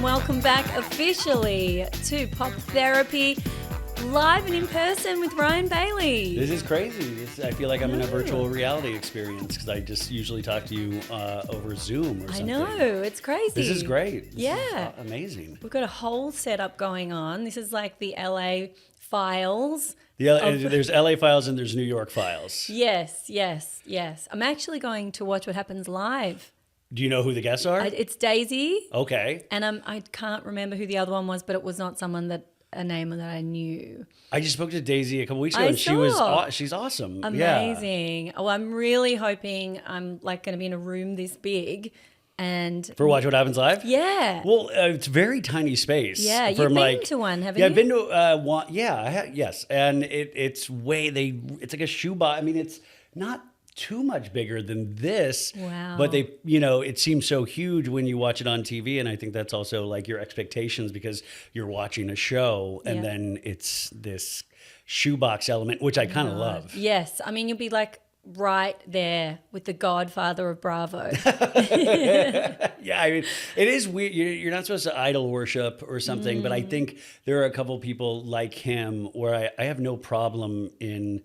and welcome back officially to Pop Therapy, live and in person with Ryan Bailey. This is crazy. I feel like I'm in a virtual reality experience because I just usually talk to you over Zoom or something. I know, it's crazy. This is great. This is amazing. We've got a whole setup going on. This is like the LA files. There's LA files and there's New York files. Yes. I'm actually going to watch what happens live. Do you know who the guests are? It's Daisy. Okay. And I can't remember who the other one was, but it was not someone a name that I knew. I just spoke to Daisy a couple weeks ago and she's awesome. Amazing. Yeah. Oh, I'm really hoping I'm like going to be in a room this big and for Watch What Happens Live? Yeah. Well, it's a very tiny space. Yeah, you've been to one, haven't you? Yeah, I've been to one. Yeah, yes. And it's like a shoebox. I mean, it's not too much bigger than this. Wow. But it seems so huge when you watch it on TV. And I think that's also like your expectations because you're watching a show and then it's this shoebox element, which I kind of love. Yes. I mean, you'll be like right there with the godfather of Bravo. Yeah, I mean, it is weird. You're not supposed to idol worship or something, but I think there are a couple people like him where I have no problem in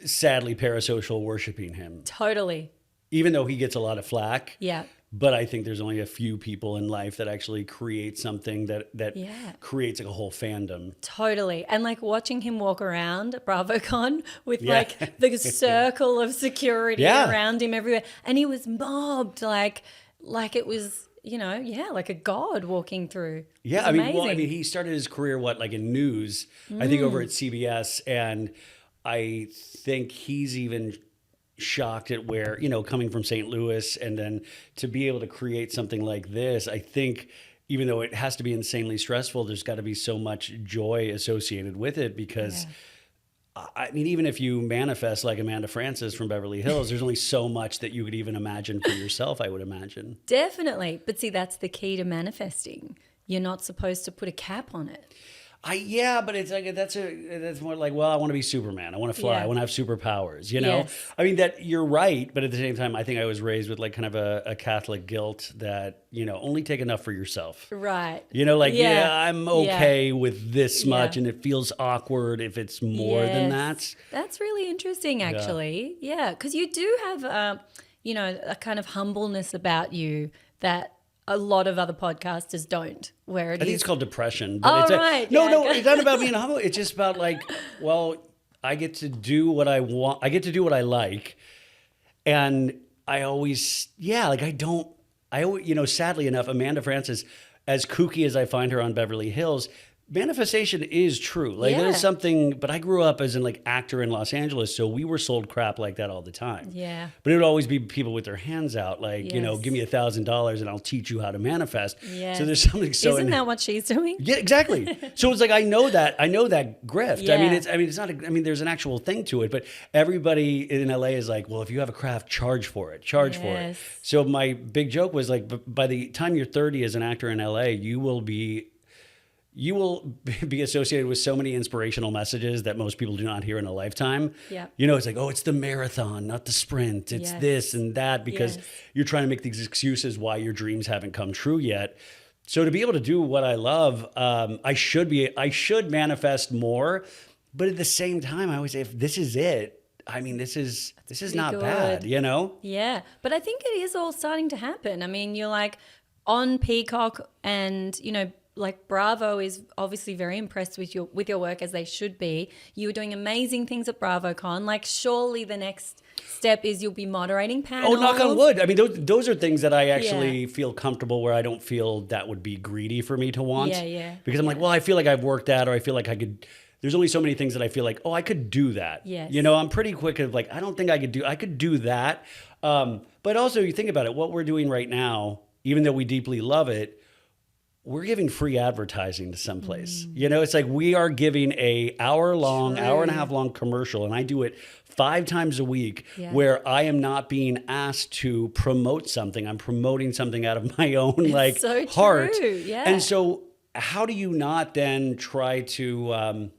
sadly parasocial worshiping him. Totally. Even though he gets a lot of flack. Yeah. But I think there's only a few people in life that actually create something that creates like a whole fandom. Totally. And like watching him walk around at BravoCon with like the circle of security around him everywhere. And he was mobbed like it was, like a god walking through. Yeah, I mean, he started his career, in news, I think over at CBS. And I think he's even shocked at where, coming from St. Louis and then to be able to create something like this, I think even though it has to be insanely stressful, there's got to be so much joy associated with it because I mean, even if you manifest like Amanda Francis from Beverly Hills, there's only so much that you could even imagine for yourself, I would imagine. Definitely. But see, that's the key to manifesting. You're not supposed to put a cap on it. But it's like that's more like, well, I want to be Superman. I want to fly. I want to have superpowers. Yes. I mean, that you're right, but at the same time, I think I was raised with like kind of a Catholic guilt that only take enough for yourself. Right. I'm okay with this much, and it feels awkward if it's more than that. That's really interesting, actually. Yeah, because you do have a kind of humbleness about you that a lot of other podcasters don't. I think it's called depression. But right. No, it's not about being humble. It's just about like, well, I get to do what I want. I get to do what I like. And I always, sadly enough, Amanda Francis, as kooky as I find her on Beverly Hills, manifestation is true. Like there's something, but I grew up as an actor in Los Angeles, so we were sold crap like that all the time. Yeah. But it would always be people with their hands out, like, give me $1,000 and I'll teach you how to manifest. Yes. So there's something so Isn't that what she's doing? Yeah, exactly. So it's like I know that grift. Yeah. It's not there's an actual thing to it, but everybody in LA is like, well, if you have a craft, charge for it. For it. So my big joke was like, by the time you're 30 as an actor in LA, you will be associated with so many inspirational messages that most people do not hear in a lifetime. Yeah. It's like, oh, it's the marathon, not the sprint. It's this and that because you're trying to make these excuses why your dreams haven't come true yet. So to be able to do what I love, I should manifest more. But at the same time, I always say, if this is it, I mean, this is not bad, Yeah. But I think it is all starting to happen. I mean, you're like on Peacock and, like Bravo is obviously very impressed with your work, as they should be. You were doing amazing things at BravoCon. Like surely the next step is you'll be moderating panels. Oh, knock on wood. I mean, those are things that I actually feel comfortable where I don't feel that would be greedy for me to want. Yeah. Because I'm like, well, I feel like I've worked that, or I feel like I could. There's only so many things that I feel like, oh, I could do that. Yes. I'm pretty quick of like, I don't think I could do that. But also you think about it, what we're doing right now, even though we deeply love it, we're giving free advertising to someplace. It's like we are giving a hour and a half long commercial, and I do it 5 times a week where I am not being asked to promote something. I'm promoting something out of my own heart. Yeah. And so how do you not then try to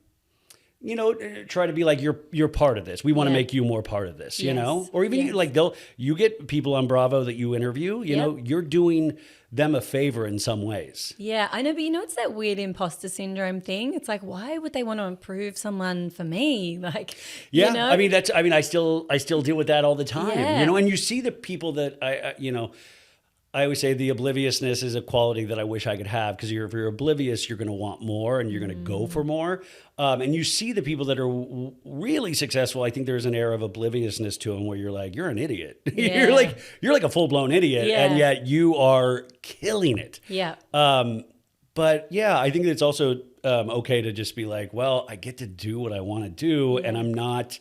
try to be like, you're part of this. We want to Yeah. make you more part of this, Yes. or even Yes. like you get people on Bravo that you interview, you're doing them a favor in some ways. Yeah, I know, but it's that weird imposter syndrome thing. It's like, why would they want to improve someone for me? Like, Yeah. you know? I still deal with that all the time, Yeah. and you see the people that I always say the obliviousness is a quality that I wish I could have, because if you're oblivious, you're going to want more and you're going to go for more. And you see the people that are really successful. I think there's an air of obliviousness to them where you're like, you're an idiot. Yeah. you're like a full blown idiot, Yeah. and yet you are killing it. Yeah. But yeah, I think it's also okay to just be like, well, I get to do what I want to do, and I'm not.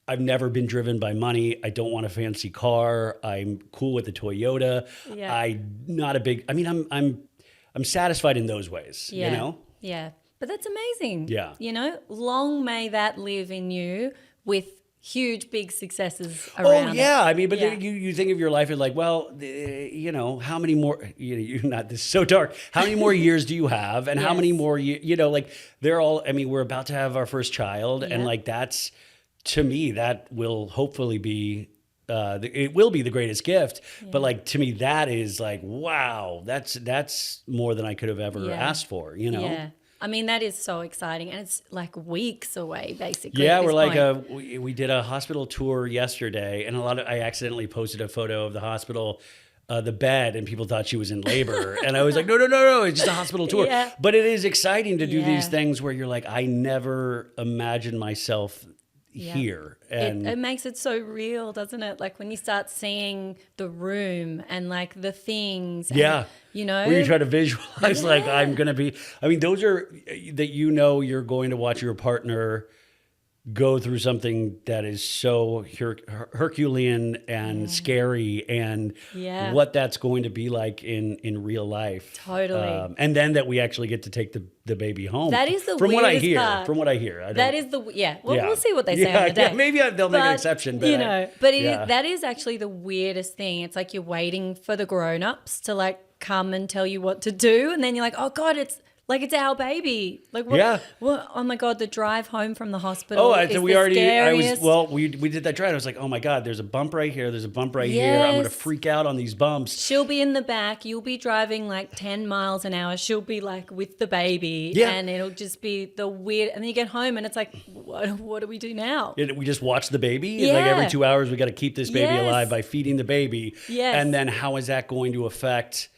I've never been driven by money. I don't want a fancy car. I'm cool with the Toyota. Yeah. I'm not a big. I'm satisfied in those ways. Yeah. Yeah. But that's amazing. Yeah. Long may that live in you with huge, big successes around. Oh yeah, it. but Yeah. then you think of your life as like, well, how many more? You're not this is so dark. How many more years do you have, and how Yes. many more? Like they're all. I mean, we're about to have our first child, and Yeah. like that's, to me, that will hopefully be. It will be the greatest gift, but like to me, that is like, wow, that's more than I could have ever Yeah. asked for. Yeah. I mean, that is so exciting. And it's like weeks away, basically. Yeah, at we're this like point. we did a hospital tour yesterday, and I accidentally posted a photo of the hospital, the bed, and people thought she was in labor, and I was like, no, it's just a hospital tour. Yeah. But it is exciting to do Yeah. these things where you're like, I never imagined myself here, and It makes it so real, doesn't it? Like when you start seeing the room and like the things. And, yeah. Where you try to visualize, like, I'm going to be, those are that you're going to watch your partner go through something that is so Herculean and scary, and Yeah. what that's going to be like in real life. Totally. And then that we actually get to take the baby home. That is the from what I weirdest hear. part. From what I hear. I don't- That is Well, Yeah. we'll see what they say on the day. Yeah, maybe they'll make an exception. But that is actually the weirdest thing. It's like you're waiting for the grown-ups to like come and tell you what to do, and then you're like, oh God, it's our baby. Like, what? Yeah. What? Oh my God, the drive home from the hospital. So we the already. Scariest. We did that drive. I was like, oh my God, there's a bump right here. There's a bump right here. I'm gonna Yes. freak out on these bumps. She'll be in the back. You'll be driving like 10 miles an hour. She'll be like with the baby. Yeah. And it'll just be the weird. And then you get home and it's like, what do we do now? We just watch the baby. And Yeah. like every 2 hours, we got to keep this baby Yes. alive by feeding the baby. Yes. And then how is that going to affect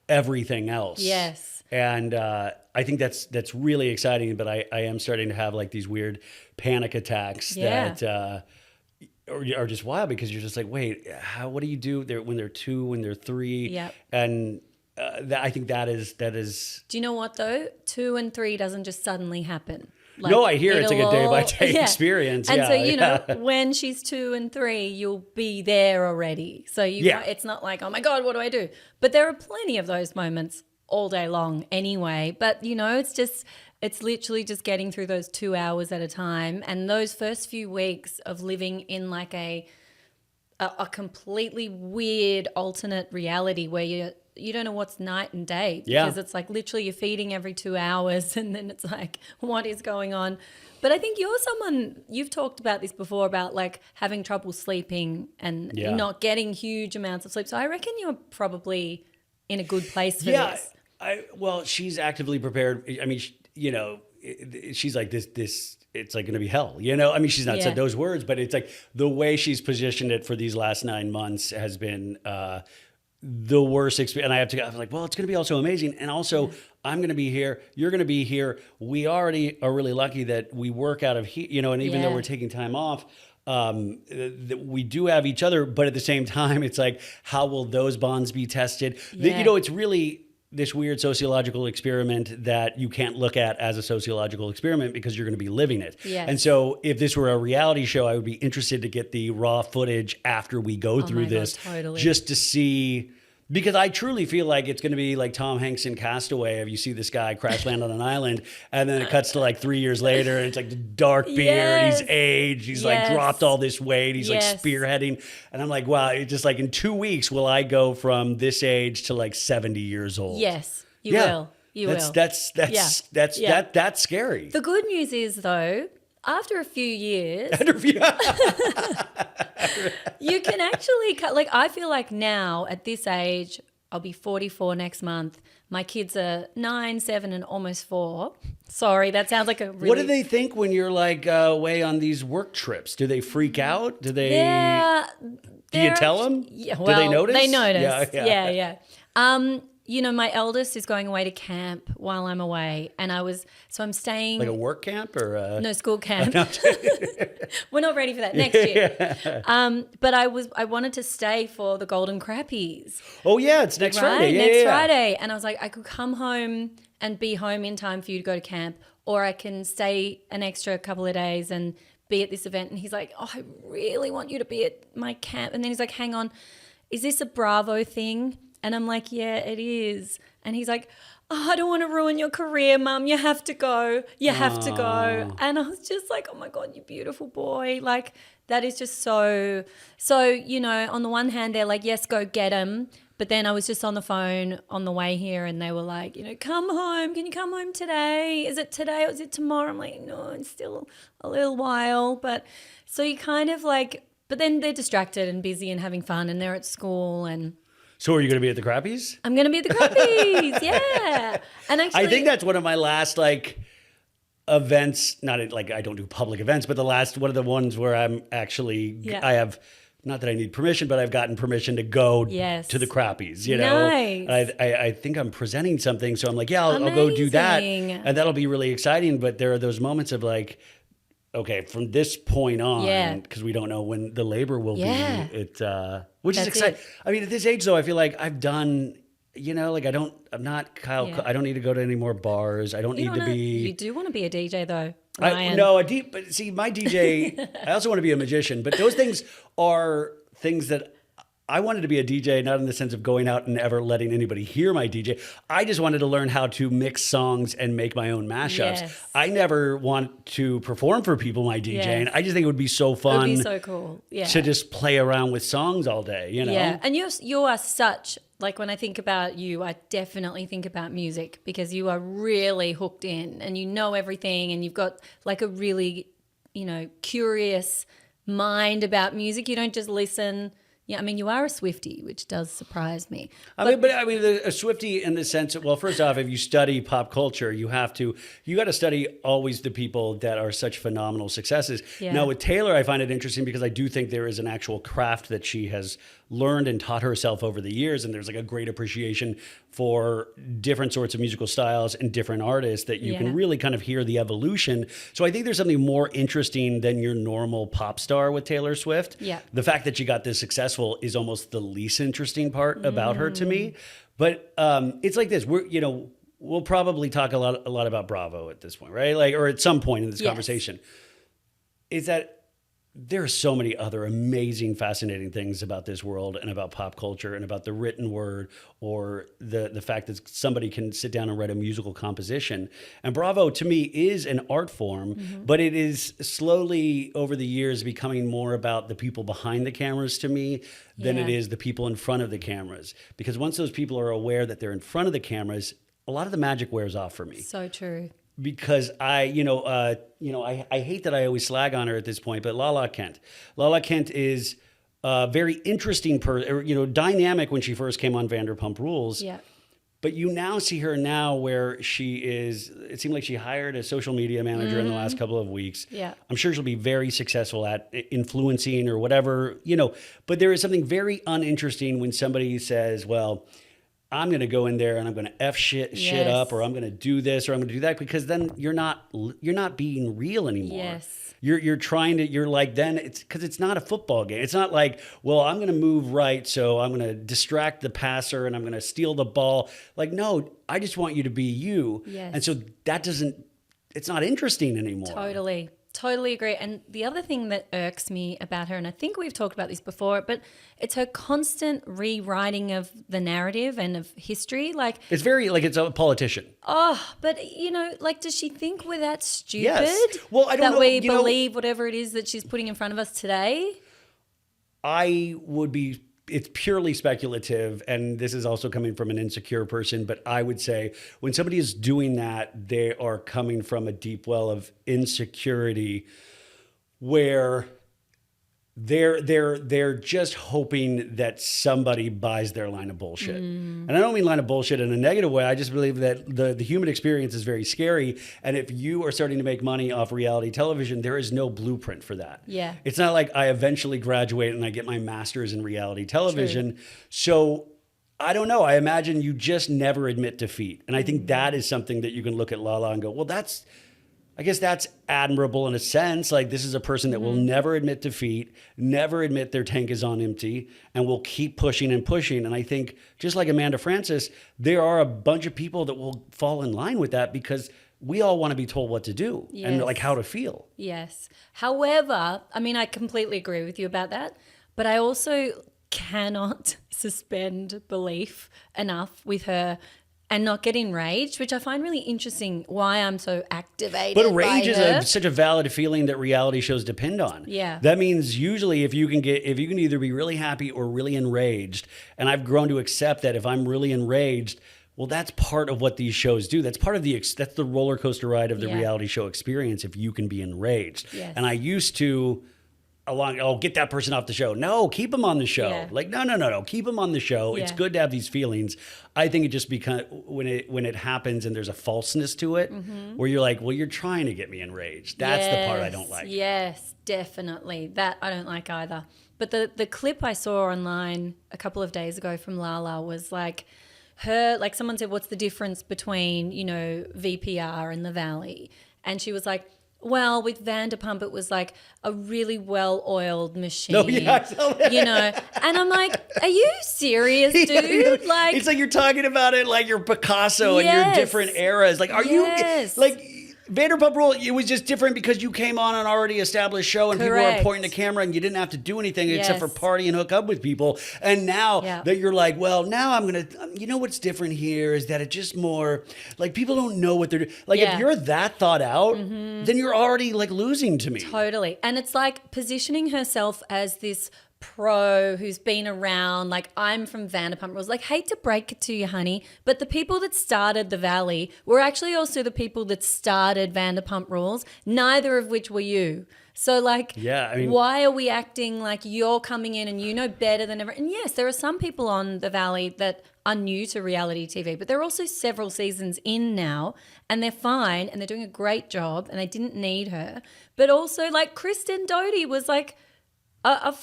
everything else? Yes. And I think that's really exciting. But I am starting to have like these weird panic attacks Yeah. that are just wild, because you're just like, wait, what do you do when they're 2, when they're 3? Yep. And I think that is. Do you know what though? 2 and 3 doesn't just suddenly happen. No, I hear it's like a it'll day-by-day all- experience. And Yeah, so, yeah. when she's 2 and 3, you'll be there already. So Yeah. it's not like, oh my God, what do I do? But there are plenty of those moments all day long anyway. But, it's literally just getting through those 2 hours at a time. And those first few weeks of living in like a completely weird alternate reality where you don't know what's night and day, because Yeah. it's like literally you're feeding every 2 hours, and then it's like, what is going on? But I think you've talked about this before, about like having trouble sleeping and Yeah. not getting huge amounts of sleep. So I reckon you're probably in a good place for Yeah. this. Well, she's actively prepared. I mean, she's like this. It's like going to be hell. I mean, she's not Yeah. said those words, but it's like the way she's positioned it for these last 9 months has been the worst experience. And I'm like, well, it's going to be also amazing. And also, I'm going to be here. You're going to be here. We already are really lucky that we work out of here, and even though Yeah. we're taking time off, we do have each other. But at the same time, it's like, how will those bonds be tested? Yeah. It's really this weird sociological experiment that you can't look at as a sociological experiment, because you're going to be living it. Yes. And so if this were a reality show, I would be interested to get the raw footage after we go through my God, this, totally. just to see, because I truly feel like it's going to be like Tom Hanks in Castaway. If you see this guy crash land on an island, and then it cuts to like 3 years later, and it's like the dark beard, Yes. he's aged, he's like Yes. dropped all this weight, he's Yes. like spearheading. And I'm like, wow, it's just like in 2 weeks, will I go from this age to like 70 years old? Yes, you Yeah. will. You That's will. that's scary. The good news is, though, after a few years, you can actually cut. Like, I feel like now at this age, I'll be 44 next month. My kids are 9, 7, and almost 4. Sorry, that sounds like a really... What do they think when you're like away on these work trips? Do they freak out? Do they? Do you tell them? Yeah, do well, they notice? They notice. Yeah. You know, my eldest is going away to camp while I'm away, and I'm staying Like a work camp or no school camp. We're not ready for that next year. But I wanted to stay for the Golden Crappies. Oh yeah, it's next Friday. Yeah, next Friday, and I was like, I could come home and be home in time for you to go to camp, or I can stay an extra couple of days and be at this event. And he's like, oh, I really want you to be at my camp. And then he's like, hang on, is this a Bravo thing? And I'm like, yeah, it is. And he's like, oh, I don't want to ruin your career, Mum. You have to go. You have to go. And I was just like, oh my God, you beautiful boy. Like, that is just so, you know, on the one hand, they're like, yes, go get him. But then I was just on the phone on the way here and they were like, you know, come home. Can you come home today? Is it today or is it tomorrow? I'm like, no, it's still a little while. But so you kind of like, but then they're distracted and busy and having fun and they're at school and... So are you going to be at the Crappies? I'm going to be at the Crappies, yeah. And actually, I think that's one of my last like events. Not like I don't do public events, but the last one of the ones where I'm actually I have not that I need permission, but I've gotten permission to go to the Crappies. You know, nice. I think I'm presenting something, so I'm like, yeah, I'll go do that, and that'll be really exciting. But there are those moments of like, okay, from this point on, because we don't know when the labor will be. Which is exciting. I mean, at this age, though, I feel like I've done, you know, like I'm not Kyle. I don't need to go to any more bars. I don't need to be. You do want to be a DJ, though. But see, my DJ, I also want to be a magician, but those things are things that I wanted to be a DJ, not in the sense of going out and ever letting anybody hear my DJ. I just wanted to learn how to mix songs and make my own mashups. Yes. I never want to perform for people, my DJing. I just think it would be so fun. It would be so cool. Yeah. To just play around with songs all day, you know? Yeah. And you are such, like when I think about you, I definitely think about music because you are really hooked in and you know everything and you've got like a really, you know, curious mind about music. You don't just listen. Yeah, I mean, you are a Swiftie, which does surprise me. I mean, a Swiftie in the sense that, well, first off, if you study pop culture, you got to study always the people that are such phenomenal successes. Yeah. Now, with Taylor, I find it interesting because I do think there is an actual craft that she has learned and taught herself over the years. And there's like a great appreciation for different sorts of musical styles and different artists that you can really kind of hear the evolution. So I think there's something more interesting than your normal pop star with Taylor Swift. Yeah. The fact that she got this successful is almost the least interesting part about her to me. But it's like this, we'll probably talk a lot about Bravo at this point, right? Like, or at some point in this conversation. Is that there are so many other amazing, fascinating things about this world and about pop culture and about the written word or the fact that somebody can sit down and write a musical composition. And Bravo, to me, is an art form, but it is slowly over the years becoming more about the people behind the cameras to me than it is the people in front of the cameras. Because once those people are aware that they're in front of the cameras, a lot of the magic wears off for me. So true. Because I hate that I always slag on her at this point, but Lala Kent. Lala Kent is very interesting, dynamic when she first came on Vanderpump Rules. Yeah. But you now see her now where she is, it seemed like she hired a social media manager in the last couple of weeks. Yeah. I'm sure she'll be very successful at influencing or whatever, but there is something very uninteresting when somebody says, well, I'm going to go in there and I'm going to F shit up, or I'm going to do this or I'm going to do that, because then you're not being real anymore. Yes. You're like, then it's because it's not a football game. It's not like, well, I'm going to move right, so I'm going to distract the passer and I'm going to steal the ball. Like, no, I just want you to be you. Yes. And so it's not interesting anymore. Totally agree. And the other thing that irks me about her, and I think we've talked about this before, but it's her constant rewriting of the narrative and of history. Like, it's very like it's a politician. Oh, but like, does she think we're that stupid? Yes. Well, I don't know. That we believe whatever it is that she's putting in front of us today? I would be it's purely speculative, and this is also coming from an insecure person, but I would say when somebody is doing that, they are coming from a deep well of insecurity where they're just hoping that somebody buys their line of bullshit. And I don't mean line of bullshit in a negative way. I just believe that the human experience is very scary. And if you are starting to make money off reality television, there is no blueprint for that. Yeah. It's not like I eventually graduate and I get my master's in reality television. True. So I don't know. I imagine you just never admit defeat. And I think that is something that you can look at Lala and go, well, I guess that's admirable in a sense. Like, this is a person that will never admit defeat, never admit their tank is on empty, and will keep pushing and pushing. And I think just like Amanda Francis, there are a bunch of people that will fall in line with that because we all want to be told what to do and like how to feel. Yes. However, I mean, I completely agree with you about that, but I also cannot suspend belief enough with her and not get enraged, which I find really interesting why I'm so activated. But rage by her. is such a valid feeling that reality shows depend on. Yeah. That means usually if you can either be really happy or really enraged, and I've grown to accept that if I'm really enraged, well, that's part of what these shows do. That's part of that's the roller coaster ride of the reality show experience if you can be enraged. Yes. And I used to get that person off the show. No, keep them on the show. Yeah. Like, no. Keep them on the show. Yeah. It's good to have these feelings. I think it just becomes when it happens and there's a falseness to it where you're like, well, you're trying to get me enraged. That's the part I don't like. Yes, definitely. That I don't like either. But the clip I saw online a couple of days ago from Lala was like someone said, what's the difference between, VPR and the Valley? And she was like, well, with Vanderpump, it was like a really well-oiled machine. No, yeah, I saw that. And I'm like, are you serious, dude? Like, it's like you're talking about it like you're Picasso and Yes. you're different eras. Like, are Yes. you like Vanderpump Rule? It was just different because you came on an already established show and people were Correct. pointing the camera and you didn't have to do anything except for Yes. party and hook up with people. And now Yeah. that you're like, well, now I'm gonna. What's different here is that it's just more like people don't know what they're doing. Like if Yeah. you're that thought out, then you're already like losing to me. Totally. And it's like positioning herself as this pro who's been around, like I'm from Vanderpump Rules. Like, hate to break it to you, honey, but the people that started the Valley were actually also the people that started Vanderpump Rules, neither of which were you. So like, Yeah, I mean- why are we acting like you're coming in and you know better than ever? And yes, there are some people on the Valley that are new to reality TV, but there are also several seasons in now and they're fine and they're doing a great job and they didn't need her. But also like Kristen Doty was like a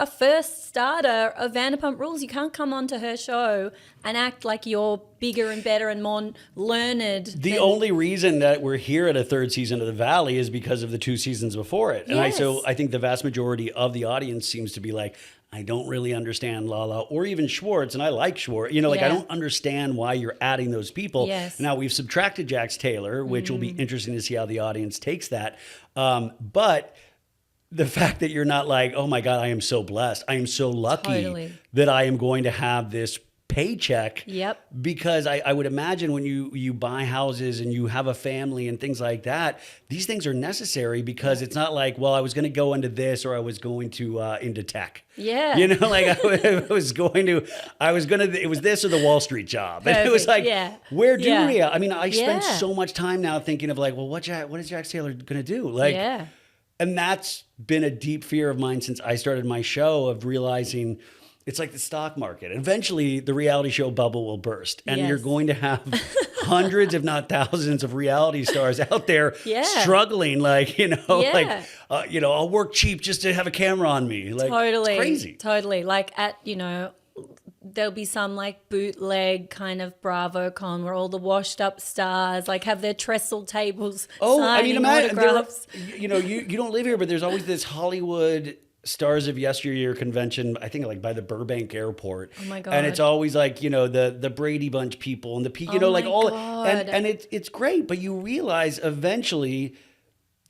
first starter of Vanderpump Rules. You can't come onto her show and act like you're bigger and better and more learned. The only reason that we're here at a third season of The Valley is because of the 2 seasons before it. And Yes. I think the vast majority of the audience seems to be like, I don't really understand Lala or even Schwartz, and I like Schwartz. I Yeah. don't understand why you're adding those people. Yes. Now, we've subtracted Jax Taylor, which will be interesting to see how the audience takes that. But the fact that you're not like, oh my God, I am so blessed. I am so lucky Totally. that I am going to have this paycheck. Yep. Because I would imagine when you buy houses and you have a family and things like that, these things are necessary because it's not like, well, I was going to go into this or I was going to into tech. Yeah. Like it was this or the Wall Street job. And it was Perfect. like, Yeah. where do Yeah. we? I mean, I spend Yeah. so much time now thinking of like, well, what is Jax Taylor going to do? Like, Yeah. and that's been a deep fear of mine since I started my show of realizing it's like the stock market. Eventually, the reality show bubble will burst, and Yes. you're going to have hundreds, if not thousands, of reality stars out there Yeah. struggling. Like, Yeah. I'll work cheap just to have a camera on me. Like, Totally. it's crazy. Totally. Like there'll be some like bootleg kind of BravoCon where all the washed up stars like have their trestle tables signing imagine autographs. you don't live here, but there's always this Hollywood Stars of Yesteryear convention, I think like by the Burbank airport. Oh my God. And it's always like, the Brady Bunch people and the people, Oh like my all, God. and it's great, but you realize eventually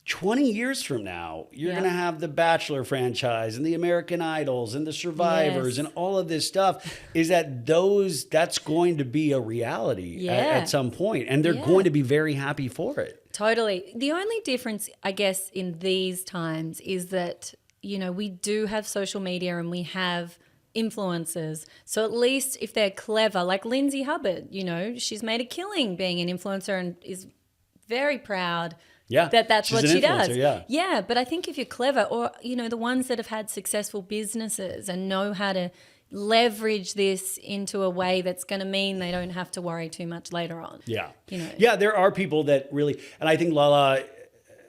20 years from now, you're Yeah. going to have the Bachelor franchise and the American Idols and the Survivors Yes. and all of this stuff is that's going to be a reality Yeah. at some point, and they're Yeah. going to be very happy for it. Totally. The only difference, I guess, in these times is that, we do have social media and we have influencers. So at least if they're clever, like Lindsay Hubbard, you know, she's made a killing being an influencer and is very proud that that's she's what an she influencer, does. Yeah. But I think if you're clever, or, you know, the ones that have had successful businesses and know how to leverage this into a way that's going to mean they don't have to worry too much later on. Yeah. You know. Yeah, there are people that really, and I think Lala,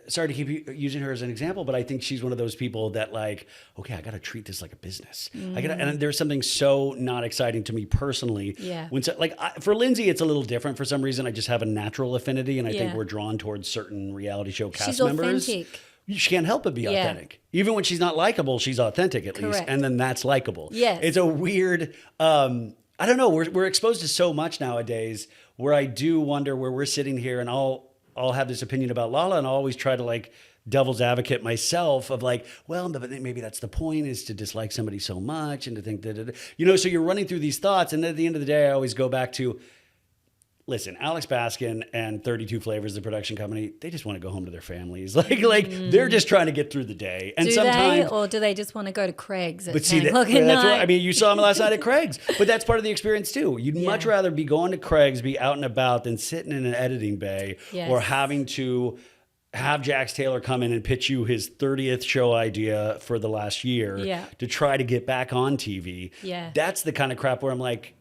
sorry to keep using her as an example, but I think she's one of those people that like, okay, I got to treat this like a business. And there's something so not exciting to me personally. Yeah. For Lindsay, it's a little different for some reason. I just have a natural affinity, and I think Yeah. we're drawn towards certain reality show cast She's members. authentic. She can't help but be authentic. Even when she's not likable, she's authentic at least. Correct. And then that's likable. Yes. It's a weird, I don't know. We're exposed to so much nowadays where I do wonder where we're sitting here, and I'll have this opinion about Lala, and I'll always try to like devil's advocate myself of like, well, but maybe that's the point, is to dislike somebody so much and to think that, you know, so you're running through these thoughts. And at the end of the day, I always go back to, listen, Alex Baskin and 32 Flavors, the production company, they just want to go home to their families. They're just trying to get through the day. And Do sometimes, they, or do they just want to go to Craig's at but 10 see, o'clock at that's night? what, I mean, you saw him last night at Craig's, but that's part of the experience too. You'd much rather be going to Craig's, be out and about, than sitting in an editing bay or having to have Jax Taylor come in and pitch you his 30th show idea for the last year to try to get back on TV. Yeah. That's the kind of crap where I'm like,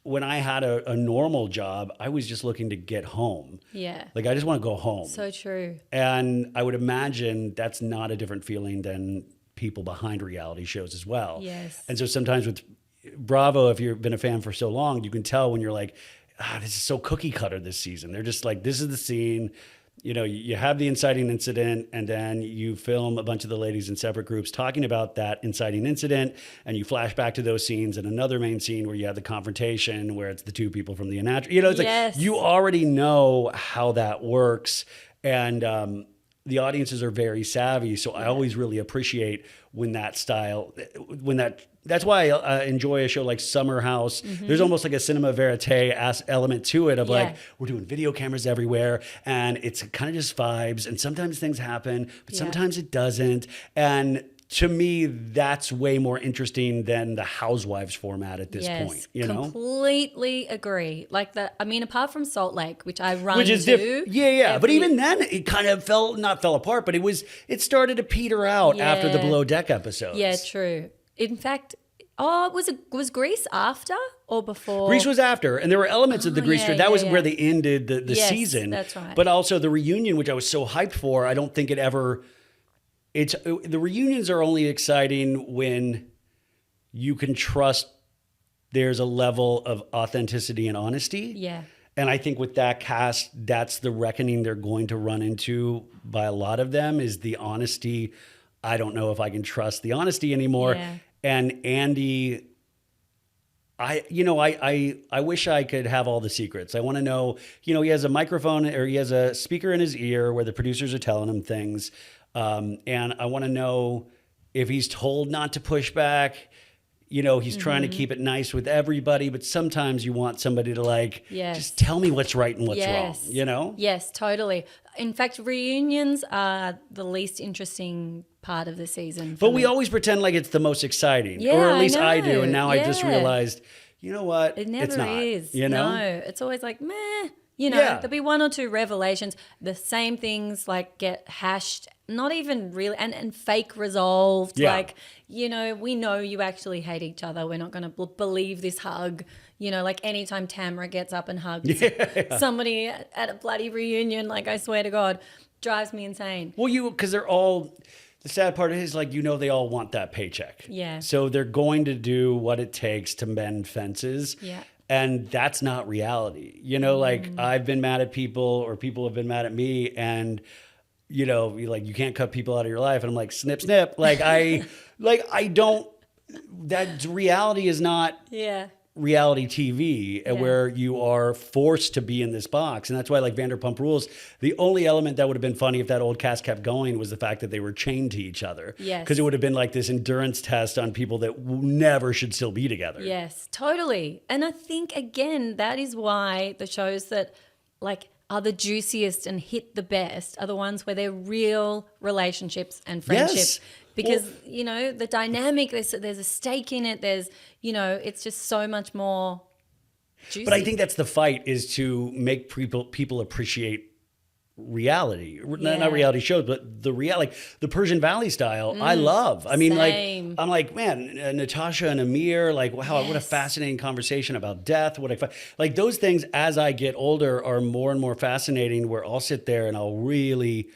when I had a normal job, I was just looking to get home. Yeah. Like, I just want to go home. So true. And I would imagine that's not a different feeling than people behind reality shows as well. Yes. And so sometimes with Bravo, if you've been a fan for so long, you can tell when you're like, this is so cookie cutter this season. They're just like, this is the scene. You know, you have the inciting incident, and then you film a bunch of the ladies in separate groups talking about that inciting incident, and you flash back to those scenes and another main scene where you have the confrontation where it's the two people from the Unnatural. You know, it's like you already know how that works, and the audiences are very savvy. So I always really appreciate when that style, that's why I enjoy a show like Summer House. There's almost like a cinema verite element to it of like, we're doing video cameras everywhere, and it's kind of just vibes, and sometimes things happen, but sometimes it doesn't. And to me, that's way more interesting than the Housewives format at this point. You know, completely agree. Like that. I mean, apart from Salt Lake, which I run which is to, but even then, it kind of not fell apart, but it started to peter out after the Below Deck episodes. Yeah, true. In fact, was Grease after or before? Grease was after, and there were elements of the Grease. That was where they ended the season. That's right. But also the reunion, which I was so hyped for, I don't think it ever. The reunions are only exciting when you can trust there's a level of authenticity and honesty. Yeah. And I think with that cast, that's the reckoning they're going to run into by a lot of them, is the honesty. I don't know if I can trust the honesty anymore. Yeah. And Andy, I wish I could have all the secrets. I want to know, he has a microphone, or he has a speaker in his ear where the producers are telling him things. And I want to know if he's told not to push back. He's trying to keep it nice with everybody, but sometimes you want somebody to just tell me what's right and what's wrong, Yes, totally. In fact, reunions are the least interesting part of the season. But we always pretend like it's the most exciting, or at least I do. And now I just realized, you know what? It never it's not, is. No, it's always like, meh. There'll be one or two revelations. The same things get hashed, not even really, and fake resolved. Yeah. We know you actually hate each other. We're not going to believe this hug. Anytime Tamara gets up and hugs somebody at a bloody reunion, I swear to God, drives me insane. Well, because they're all, the sad part is they all want that paycheck. Yeah. So they're going to do what it takes to mend fences. Yeah. And that's not reality. I've been mad at people, or people have been mad at me, and you can't cut people out of your life. And I'm like, snip, snip. I don't, that reality is not reality TV where you are forced to be in this box. And that's why Vanderpump Rules, the only element that would have been funny if that old cast kept going was the fact that they were chained to each other. Yes. Because it would have been this endurance test on people that never should still be together. Yes, totally. And I think, again, that is why the shows that are the juiciest and hit the best are the ones where they're real relationships and friendships. Yes. Because, Well, you know, the dynamic, there's a stake in it. There's, you know, it's just so much more juicy. but I think that's the fight, is to make people appreciate reality, not reality shows, but the reality, like the Persian Valley style. I love. I mean, same. like I'm like, man, Natasha and Amir, like, wow, what a fascinating conversation about death. Like those things as I get older are more and more fascinating. Where I'll sit there and I'll really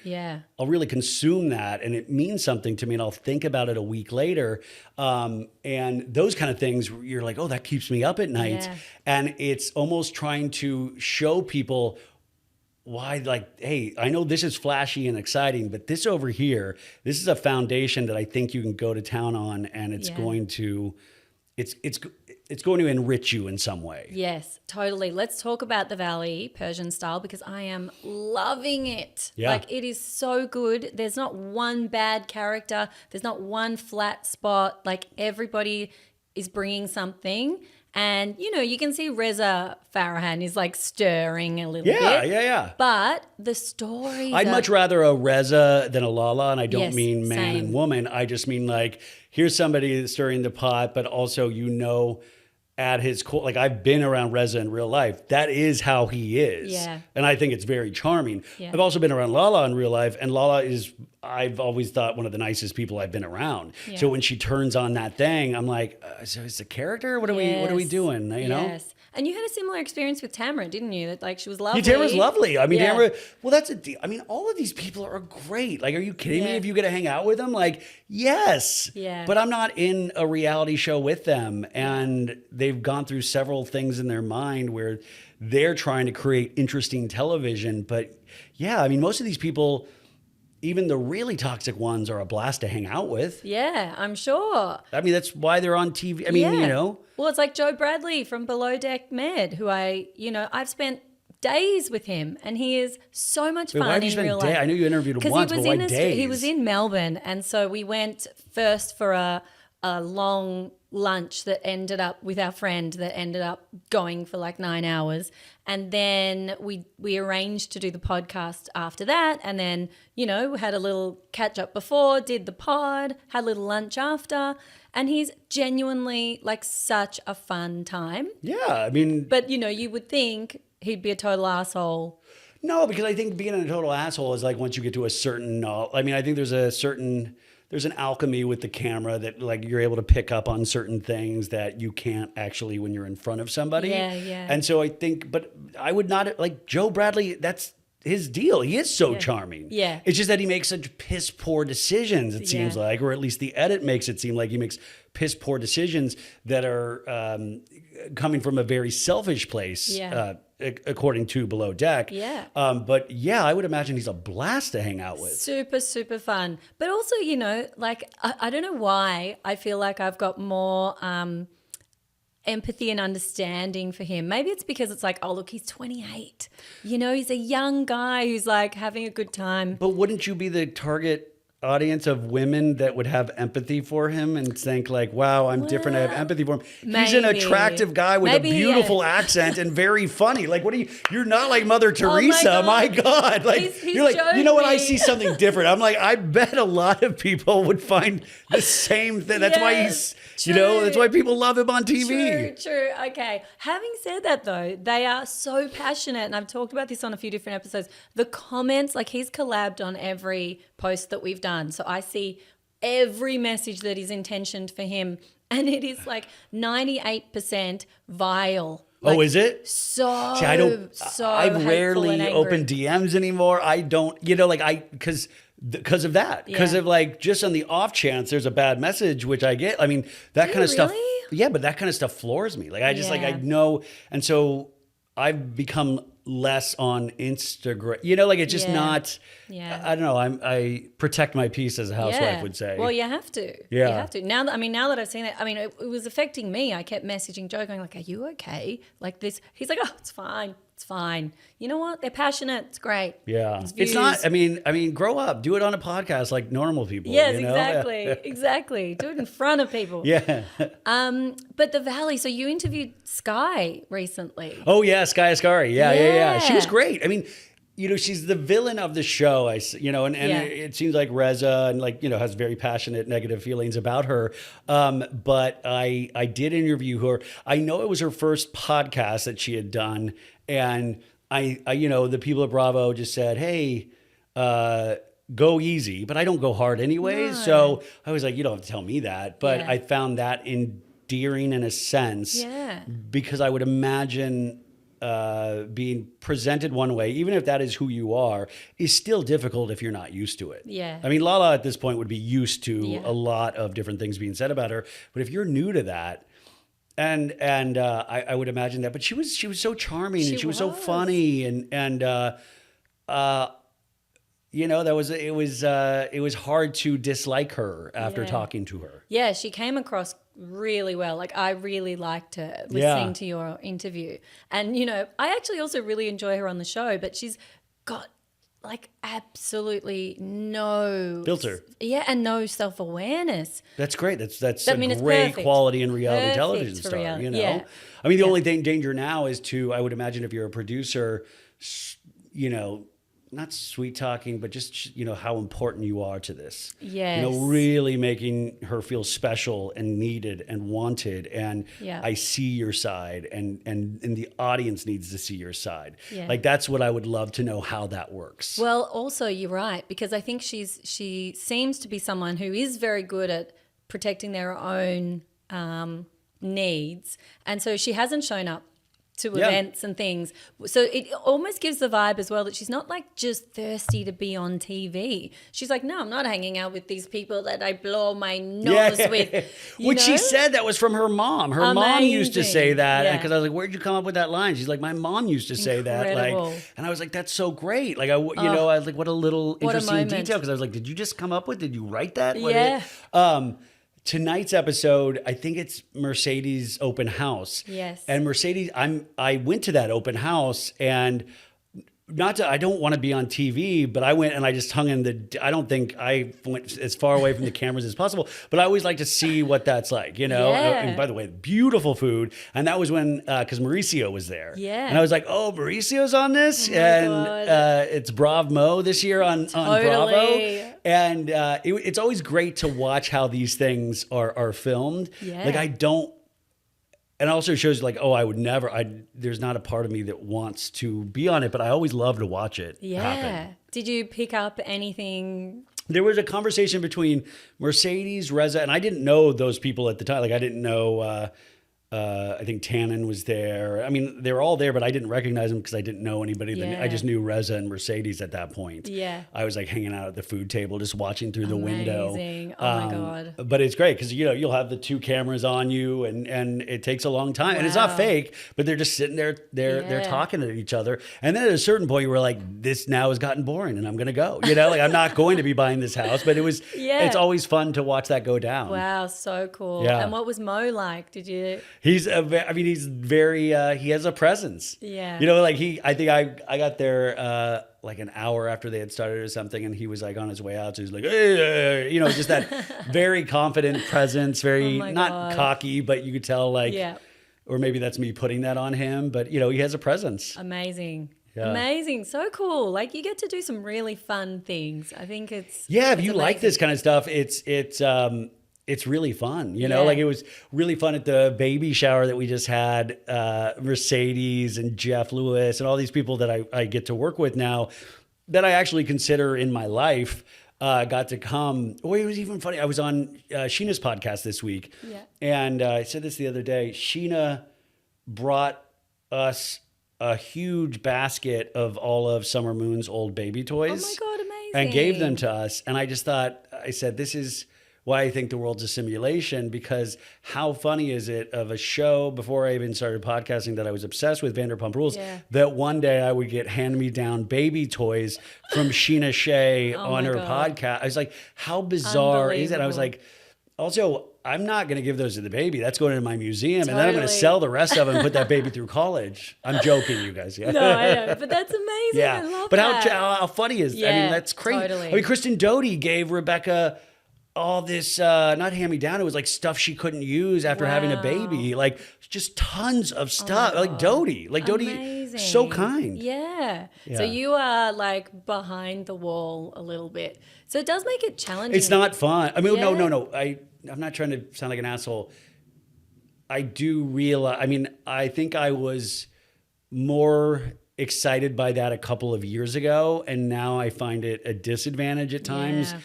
consume that, and it means something to me, and I'll think about it a week later. And those kind of things, you're like, oh, that keeps me up at night, and it's almost trying to show people why, like, hey, I know this is flashy and exciting, but this over here, this is a foundation that I think you can go to town on, and it's going to, it's going to enrich you in some way. Yes, totally. Let's talk about the Valley Persian style, because I am loving it. Yeah. Like, it is so good. There's not one bad character. There's not one flat spot. Like, everybody is bringing something. And, you know, you can see Reza Farhan is like stirring a little bit. Yeah. But the story. I'd much rather a Reza than a Lala, and I don't mean man same. and woman. I just mean, like, here's somebody that's stirring the pot, but also, you know, at his core, like, I've been around Reza in real life. That is how he is. Yeah. And I think it's very charming. Yeah. I've also been around Lala in real life, and Lala is, I've always thought, one of the nicest people I've been around. Yeah. So when she turns on that thing, I'm like, so is the character? What are we doing? You know? Yes. And you had a similar experience with Tamara, didn't you? That, like, she was lovely. Yeah, Tamara's lovely. I mean, Yeah. Tamara, well, that's I mean, all of these people are great. Like, are you kidding me? Yeah. If you get to hang out with them, like, yes. Yeah. But I'm not in a reality show with them. And they've gone through several things in their mind where they're trying to create interesting television. But yeah, I mean, most of these people, even the really toxic ones, are a blast to hang out with. Yeah, I'm sure. I mean, that's why they're on TV. I mean, you know. Well, it's like Joe Bradley from Below Deck Med, who I've spent days with him, and he is so much fun Why have you in spent real days? life. I know you interviewed him once, but why days? He was in Melbourne, and so we went first for a long lunch that ended up with our friend that ended up going for like 9 hours, and then we arranged to do the podcast after that, and then, you know, we had a little catch up before, did the pod, had a little lunch after, and he's genuinely like such a fun time. Yeah, I mean, But, you know, you would think he'd be a total asshole. no, because I think being a total asshole is like, once you get to a certain, I mean, I think there's an alchemy with the camera that, like, you're able to pick up on certain things that you can't actually when you're in front of somebody. Yeah. And so I think, but I would not, like, Joe Bradley, that's his deal. He is so charming. Yeah. It's just that he makes such piss poor decisions, it seems like, or at least the edit makes it seem like he makes piss poor decisions that are coming from a very selfish place. Yeah. According to Below Deck. Yeah. But yeah, I would imagine he's a blast to hang out with. Super, super fun. But also, you know, like, I don't know why I feel like I've got more empathy and understanding for him. Maybe it's because it's like, oh, look, he's 28. You know, he's a young guy who's like having a good time. But wouldn't you be the target audience of women that would have empathy for him and think, like, wow, I'm different, I have empathy for him? He's an maybe. attractive guy with Maybe, a beautiful accent and very funny. Like, you're not like Mother Teresa. My God. Like, He's you're like, you know what? I Jovi. see something different. I'm like, I bet a lot of people would find the same thing. That's why he's, True. you know, that's why people love him on TV. True. Okay. Having said that, though, they are so passionate, and I've talked about this on a few different episodes. The comments, like, he's collabed on every post that we've done. So I see every message that is intentioned for him, and it is like 98% vile. Like, Oh, is it? So, See, I don't. so I hateful rarely and angry. open DMs anymore. I don't. You know, like because of that. Because Yeah. of, like, just on the off chance there's a bad message, which I get. I mean, that kind of stuff. really? Yeah, but that kind of stuff floors me. Like, I just, like, I Yeah. know, and so I've become less on Instagram. You know, like, it's just Yeah. not. Yeah. I don't know. I protect my peace, as a housewife would say. Well, you have to. Yeah. You have to. Now that I've seen it, I mean, it was affecting me. I kept messaging Joe going like, are you okay? Like this. He's like, oh, it's fine. It's fine. You know what? They're passionate. It's great. Yeah. It's It's not, views. I mean, grow up, do it on a podcast like normal people, Yes, you know? exactly. Exactly. Do it in front of people. Yeah. But the Valley, so you interviewed Sky recently. Oh yeah. Sky Ascari. Yeah. She was Yeah. great. I mean, you know, she's the villain of the show. And Yeah. it seems like Reza and like, you know, has very passionate negative feelings about her. But I did interview her. I know it was her first podcast that she had done. And I you know, the people at Bravo just said, hey, go easy, but I don't go hard anyways. No. So I was like, you don't have to tell me that. But Yeah. I found that endearing in a sense. Yeah. Because I would imagine being presented one way, even if that is who you are, is still difficult if you're not used to it. Yeah. I mean, Lala at this point would be used to Yeah. a lot of different things being said about her, but if you're new to that, and I would imagine that, but she was so charming and she was so was. funny and you know, it was hard to dislike her after Yeah. talking to her. Yeah, she came across really well. Like, I really liked her listening to your interview. And, you know, I actually also really enjoy her on the show, but she's got like absolutely no Filter. Yeah, and no self-awareness. That's great. That's I a mean, it's great perfect. quality in reality Perfect television for star. reality. You know, Yeah. I mean, the only danger now is to, I would imagine, if you're a producer, you know, not sweet talking, but just, you know, how important you are to this. Yes. You know, really making her feel special and needed and wanted. And Yeah. I see your side, and the audience needs to see your side. Yeah. Like, that's what I would love to know, how that works. Well, also you're right, because I think she seems to be someone who is very good at protecting their own needs, and so she hasn't shown up to Yeah. events and things. So it almost gives the vibe as well that she's not like just thirsty to be on TV. She's like, no, I'm not hanging out with these people that I blow my nose with. You Which she know? said that was from her mom. Her mom used to say Amazing. that. Yeah. Because I was like, where'd you come up with that line? She's like, my mom used to say that. Incredible. Like, and I was like, that's so great. Like, you know, I was like, what a little What a interesting moment. detail. Because I was like, did you just come up with? Did you write that? Yeah. Tonight's episode, I think it's Mercedes' open house. Yes. And Mercedes, I went to that open house, and I don't want to be on TV, but I went and I just hung in I don't think I went as far away from the cameras as possible, but I always like to see what that's like, you know? Yeah. And by the way, beautiful food. And that was when, because Mauricio was there. Yeah. And I was like, oh, Mauricio's on this? Oh my and God. it's Bravo this year on Bravo. Totally. And it's always great to watch how these things are filmed. Yeah. Like, I don't, and it also shows like, oh, I would never, there's not a part of me that wants to be on it, but I always love to watch it happen. Yeah. Did you pick up anything? There was a conversation between Mercedes, Reza, and I didn't know those people at the time. Like, I didn't know, I think Tannen was there. I mean, they were all there, but I didn't recognize them because I didn't know anybody. Yeah. I just knew Reza and Mercedes at that point. Yeah. I was like hanging out at the food table, just watching through the window. Amazing. Oh my God. But it's great because, you know, you'll have the two cameras on you, and it takes a long time. And it's not Wow. fake, but they're just sitting there, they're Yeah. talking to each other. And then at a certain point, you were like, this now has gotten boring and I'm going to go. You know, like, I'm not going to be buying this house, but Yeah. it's always fun to watch that go down. Wow, so cool. Yeah. And what was Mo like? Did you? He's very, he has a presence. Yeah. You know, like I think I got there like an hour after they had started or something, and he was like on his way out. So he's like, hey, you know, just that very confident presence, very, Oh my not God. cocky, but you could tell like, Yeah. or maybe that's me putting that on him, but you know, he has a presence. Amazing. Yeah. Amazing. So cool. Like, you get to do some really fun things. I think it's Yeah, if it's you like amazing. this kind of stuff, it's really fun. You know, Yeah. like, it was really fun at the baby shower that we just had. Mercedes and Jeff Lewis and all these people that I get to work with now that I actually consider in my life got to come. Oh, it was even funny. I was on Sheena's podcast this week. Yeah. And I said this the other day. Sheena brought us a huge basket of all of Summer Moon's old baby toys. Oh my God, amazing. And gave them to us. And I just thought, I said, this is why I think the world's a simulation, because how funny is it of a show before I even started podcasting that I was obsessed with, Vanderpump Rules, Yeah. that one day I would get hand-me-down baby toys from Sheena Shea on my her God. podcast. I was like, how bizarre is it? I was Unbelievable. like, also, I'm not going to give those to the baby. That's going into my museum. And then I'm going to Totally. sell the rest of them and put that baby through college. I'm joking, you guys. Yeah. No, I know, but that's amazing. Yeah. I love But that. how funny is I Yeah, mean, that's crazy. totally. I mean, Kristen Doty gave Rebecca all this, not hand-me-down. It was like stuff she couldn't use after having a baby. Like just tons of stuff. Like Doty. Like Doty, Amazing. so kind. Yeah. So Yeah. you are like behind the wall a little bit. So it does make it challenging. It's not fun. I mean, Yeah. no. I'm not trying to sound like an asshole. I do realize, I mean, I think I was more excited by that a couple of years ago. And now I find it a disadvantage at times Yeah.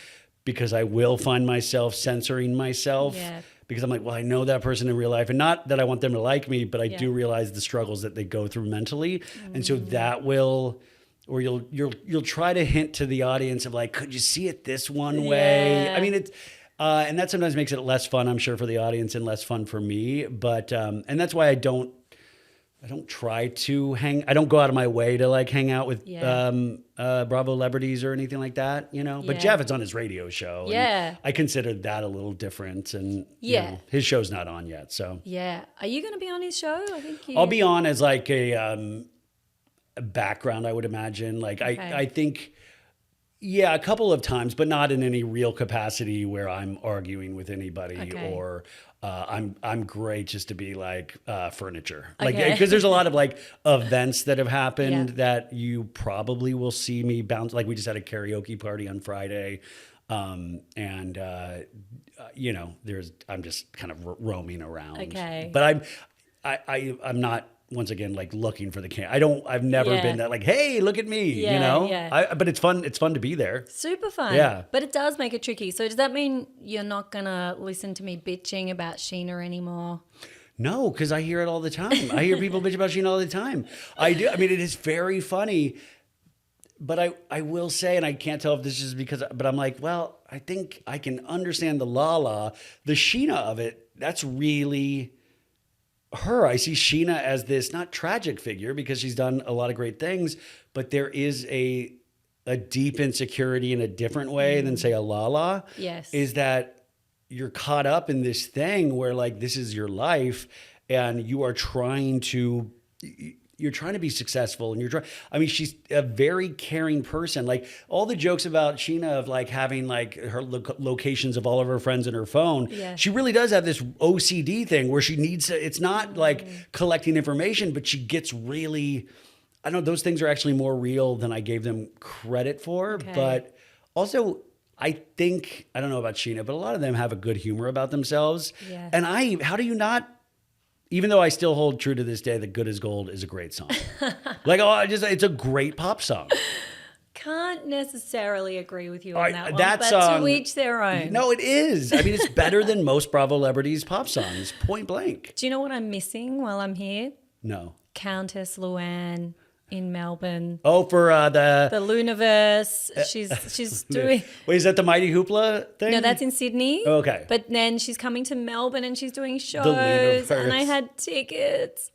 because I will find myself censoring myself. Yeah. Because I'm like, well, I know that person in real life, and not that I want them to like me, but I Yeah. do realize the struggles that they go through mentally, and so that will, or you'll try to hint to the audience of like, could you see it this one way? Yeah. I mean, it's, and that sometimes makes it less fun, I'm sure, for the audience and less fun for me. But and that's why I don't try to I don't go out of my way to like hang out with Yeah. Bravo celebrities or anything like that, you know. But Yeah. Jeff, it's on his radio show. and Yeah. I consider that a little different, and Yeah. his show's not on yet, so Yeah. Are you going to be on his show? I think you. I'll be on as like a background, I would imagine. Like Okay. I think, yeah, a couple of times, but not in any real capacity where I'm arguing with anybody Okay. or I'm great just to be like furniture, like Okay. because there's a lot of like events that have happened Yeah. that you probably will see me bounce. Like we just had a karaoke party on Friday, and you know, I'm just kind of roaming around. Okay. But I'm not. Once again, like looking for the I've never Yeah. been that like, hey, look at me, you Yeah, know? yeah. But it's fun. It's fun to be there. Super fun. Yeah. But it does make it tricky. So does that mean you're not going to listen to me bitching about Sheena anymore? No, because I hear it all the time. I hear people bitch about Sheena all the time. I do. I mean, it is very funny. But I will say, and I can't tell if this is because, but I'm like, well, I think I can understand the Lala, the Sheena of it. That's really her. I see Sheena as this not tragic figure because she's done a lot of great things, but there is a deep insecurity in a different way than say a Lala. Yes. Is that you're caught up in this thing where like this is your life and you are trying to be successful and I mean, she's a very caring person. Like all the jokes about Sheena of like having like her locations of all of her friends in her phone. Yeah. She really does have this OCD thing where she needs to, it's not like collecting information, but she gets really, I don't know, those things are actually more real than I gave them credit for. Okay. But also I think, I don't know about Sheena, but a lot of them have a good humor about themselves. Yeah. And how do you not, even though I still hold true to this day that Good as Gold is a great song. Like, it's a great pop song. Can't necessarily agree with you on that one, that but song, to each their own. No, it is. I mean, it's better than most Bravo celebrities' pop songs, point blank. Do you know what I'm missing while I'm here? No. Countess Luann in Melbourne. Oh, for the Luniverse. She's doing. Wait, is that the Mighty Hoopla thing? No, that's in Sydney. Okay. But then she's coming to Melbourne and she's doing shows. Luniverse. And I had tickets.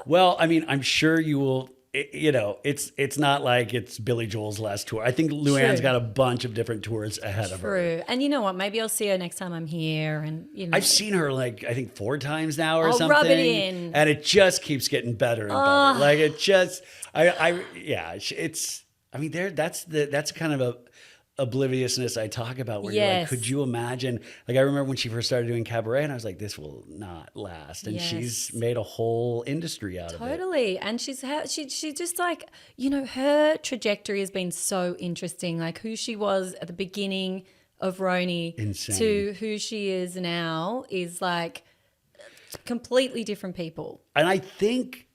Well, I mean, I'm sure you will. You know, it's not like it's Billy Joel's last tour. I think Luann's True. got a bunch of different tours ahead of her. True. And you know what? Maybe I'll see her next time I'm here. And you know, I've seen her like I think 4 times now or Oh, something. rub it in. And it just keeps getting better and better. Like it just it's I mean that's kind of a obliviousness I talk about where you're like, Yes. could you imagine? Like I remember when she first started doing cabaret and I was like, this will not last. And Yes. she's made a whole industry out of it. Totally. And she's just like, you know, her trajectory has been so interesting. Like who she was at the beginning of Roni Insane. to who she is now is like completely different people. And I think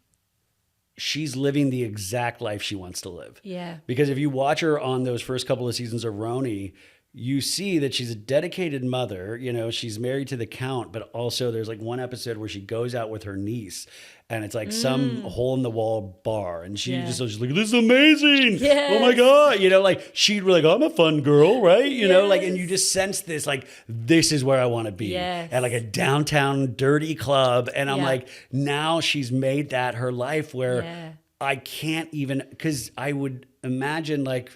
she's living the exact life she wants to live. Yeah. Because if you watch her on those first couple of seasons of Roni, you see that she's a dedicated mother. You know, she's married to the Count, but also there's like one episode where she goes out with her niece and it's like some hole in the wall bar. And she Yeah. just was like, this is amazing. Yes. Oh my God. You know, like she'd be like, I'm a fun girl, right? You know, like, and you Yes. just sense this, like, this is where I want to be. Yes. At like a downtown dirty club. And I'm Yeah. like, now she's made that her life where Yeah. I can't even, because I would imagine like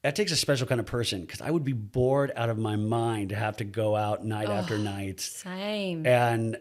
that takes a special kind of person, because I would be bored out of my mind to have to go out night after night Same. and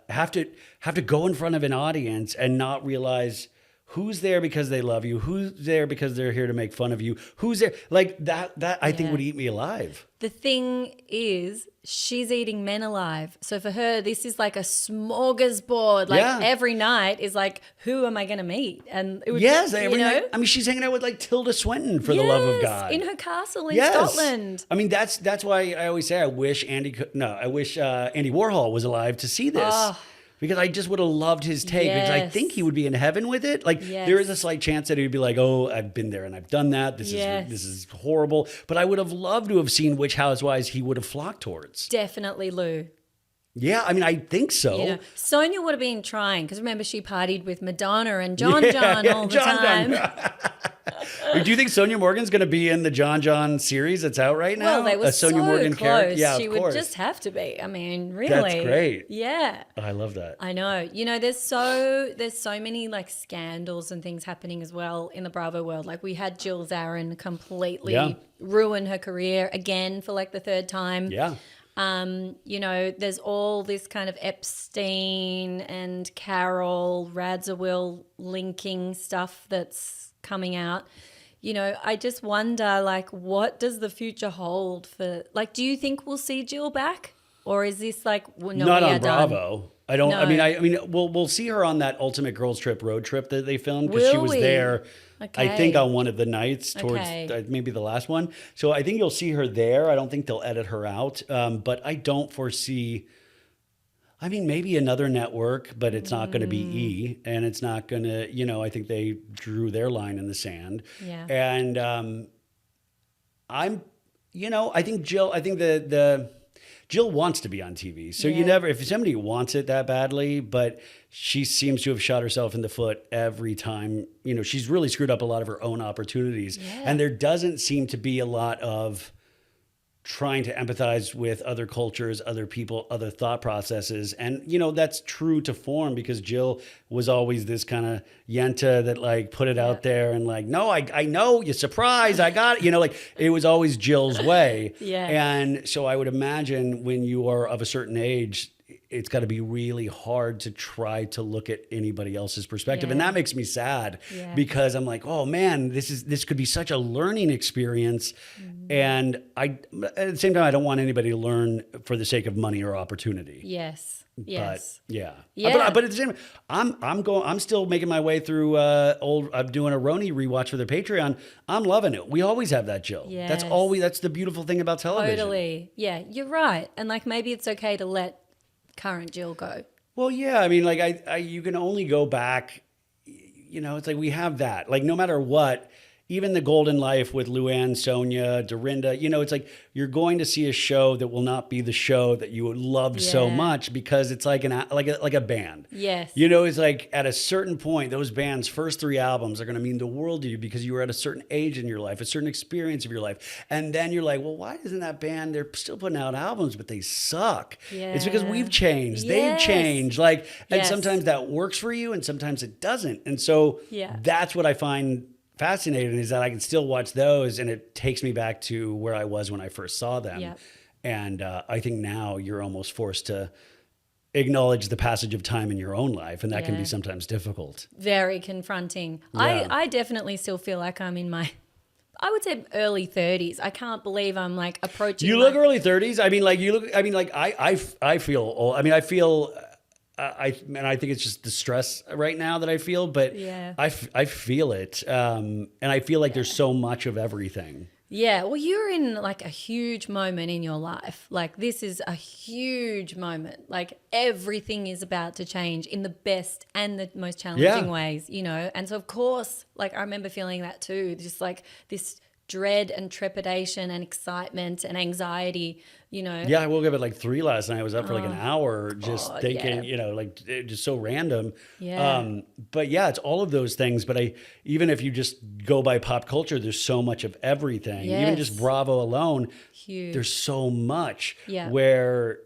have to go in front of an audience and not realize who's there because they love you, who's there because they're here to make fun of you, who's there like that I think would eat me alive. The thing is, she's eating men alive. So for her, this is like a smorgasbord. Like every night is like, who am I going to meet? And it would, every night. I mean, she's hanging out with like Tilda Swinton, for the love of God, in her castle in Scotland. I mean, that's why I always say I wish Andy Warhol was alive to see this. Because I just would have loved his take, because I think he would be in heaven with it. Like there is a slight chance that he'd be like, "Oh, I've been there and I've done that. This is horrible." But I would have loved to have seen which housewives he would have flocked towards. Definitely Lou. Yeah, I mean, I think so. You know, Sonia would have been trying, because remember, she partied with Madonna and John all the time. Do you think Sonia Morgan's going to be in the John series that's out right now? Well, they were a Sonia so Morgan close. Character? Yeah, she of would course. just have to be. I mean, really. That's great. Yeah. Oh, I love that. I know. You know, there's so many like scandals and things happening as well in the Bravo world. Like we had Jill Zarin completely ruin her career again for like the third time. Yeah. You know, there's all this kind of Epstein and Carol Radziwill linking stuff that's coming out. You know, I just wonder, like, what does the future hold for, like, do you think we'll see Jill back? Or is this like, well, no, not on done? Bravo. I don't. No. I mean, we'll see her on that Ultimate Girls Trip road trip that they filmed, because she was there. Okay. I think on one of the nights towards Okay. maybe the last one. So I think you'll see her there. I don't think they'll edit her out. But I don't foresee. I mean, maybe another network, but it's not going to be E, and it's not going to. You know, I think they drew their line in the sand. Yeah. And I'm. You know, I think Jill. I think the Jill wants to be on TV. So you never, if somebody wants it that badly, but she seems to have shot herself in the foot every time. You know, she's really screwed up a lot of her own opportunities. Yeah. And there doesn't seem to be a lot of trying to empathize with other cultures, other people, other thought processes. And, you know, that's true to form, because Jill was always this kind of yenta that like put it out there and like, no, I know, you're surprised, I got it. You know, like it was always Jill's way. And so I would imagine when you are of a certain age, it's got to be really hard to try to look at anybody else's perspective. And that makes me sad, because I'm like, oh man, this could be such a learning experience. And at the same time, I don't want anybody to learn for the sake of money or opportunity. Yes. But but at the same time, I'm still making my way through I'm doing a Romy rewatch for their Patreon. I'm loving it. We always have that Jill. Yes. That's the beautiful thing about television. Totally. Yeah, you're right. And like maybe it's okay to let current Jill go. Well, yeah, I mean, like I you can only go back, you know, it's like we have that. Like no matter what, even the Golden Life with Luann, Sonia, Dorinda, you know, it's like you're going to see a show that will not be the show that you loved so much, because it's like like a band. Yes. You know, it's like at a certain point, those bands' first 3 albums are going to mean the world to you, because you were at a certain age in your life, a certain experience of your life. And then you're like, well, why isn't that band, they're still putting out albums, but they suck. Yeah. It's because we've changed. They've changed. Like, and sometimes that works for you and sometimes it doesn't. And so that's what I find fascinating, is that I can still watch those and it takes me back to where I was when I first saw them. And I think now you're almost forced to acknowledge the passage of time in your own life, and that can be sometimes difficult. Very confronting. I definitely still feel like I'm in my, I would say early 30s. I can't believe I'm like approaching. You look early 30s. I mean, like you look. I mean, like I feel old. I mean, I feel. I think it's just the stress right now that I feel, but I feel it, and I feel like there's so much of everything. Yeah, well, you're in like a huge moment in your life. Like this is a huge moment. Like everything is about to change in the best and the most challenging ways, you know. And so of course, like I remember feeling that too, just like this dread and trepidation and excitement and anxiety, you know. Yeah, I woke up at like 3 last night. I was up for like an hour just thinking, you know, like just so random. But yeah, it's all of those things. But even if you just go by pop culture, there's so much of everything. Even just Bravo alone, there's so much where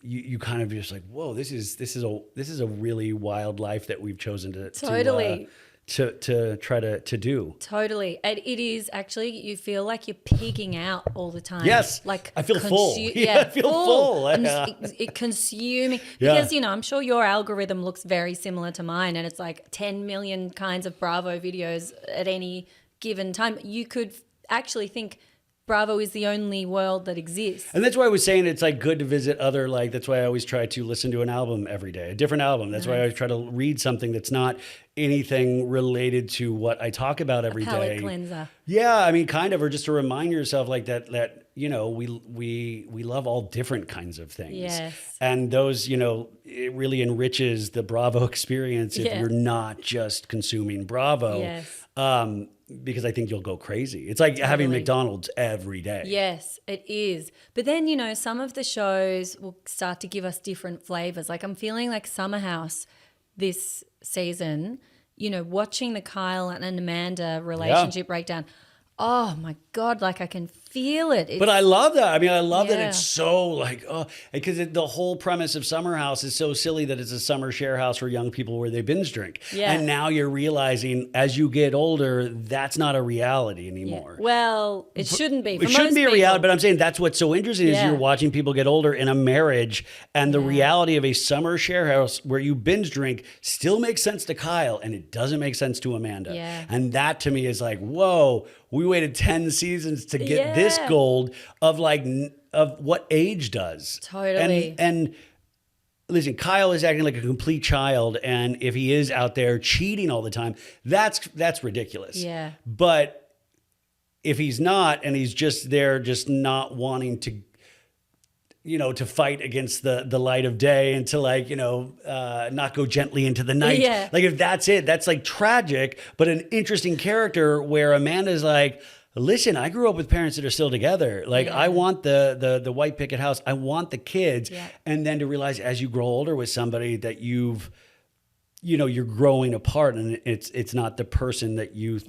you kind of just like, whoa, this is a really wild life that we've chosen to to try to do. Totally. And it is actually, you feel like you're pigging out all the time. Yes. Like I feel full. Yeah, I feel full. And Yeah. it consuming. Yeah. Because, I'm sure your algorithm looks very similar to mine, and it's like 10 million kinds of Bravo videos at any given time. You could actually think Bravo is the only world that exists. And that's why I was saying it's like good to visit other, like, that's why I always try to listen to an album every day, a different album. That's why I always try to read something that's not anything related to what I talk about every day. Palate cleanser. Yeah, I mean, kind of, or just to remind yourself like that, we love all different kinds of things. Yes. And those, it really enriches the Bravo experience if you're not just consuming Bravo. Yes. Because I think you'll go crazy. It's like having McDonald's every day. Yes, it is. But then, some of the shows will start to give us different flavors. Like I'm feeling like Summer House this season, watching the Kyle and Amanda relationship breakdown. Oh my God, like I can feel it. But I love that. I mean, I love that it's so like, because the whole premise of Summer House is so silly that it's a summer share house for young people where they binge drink. Yeah. And now you're realizing as you get older, that's not a reality anymore. Yeah. Well, it shouldn't be. It shouldn't be a reality, but I'm saying that's what's so interesting is you're watching people get older in a marriage, and the reality of a summer share house where you binge drink still makes sense to Kyle, and it doesn't make sense to Amanda. Yeah. And that to me is like, whoa, we waited 10 seasons to get this gold of what age does. Totally. And listen, Kyle is acting like a complete child, and if he is out there cheating all the time, that's ridiculous. Yeah. But if he's not, and he's just there, just not wanting to, to fight against the light of day and to not go gently into the night. Yeah. Like if that's it, that's like tragic, but an interesting character where Amanda's like, listen, I grew up with parents that are still together. Like I want the white picket house. I want the kids. Yeah. And then to realize as you grow older with somebody that you're growing apart, and it's not the person that you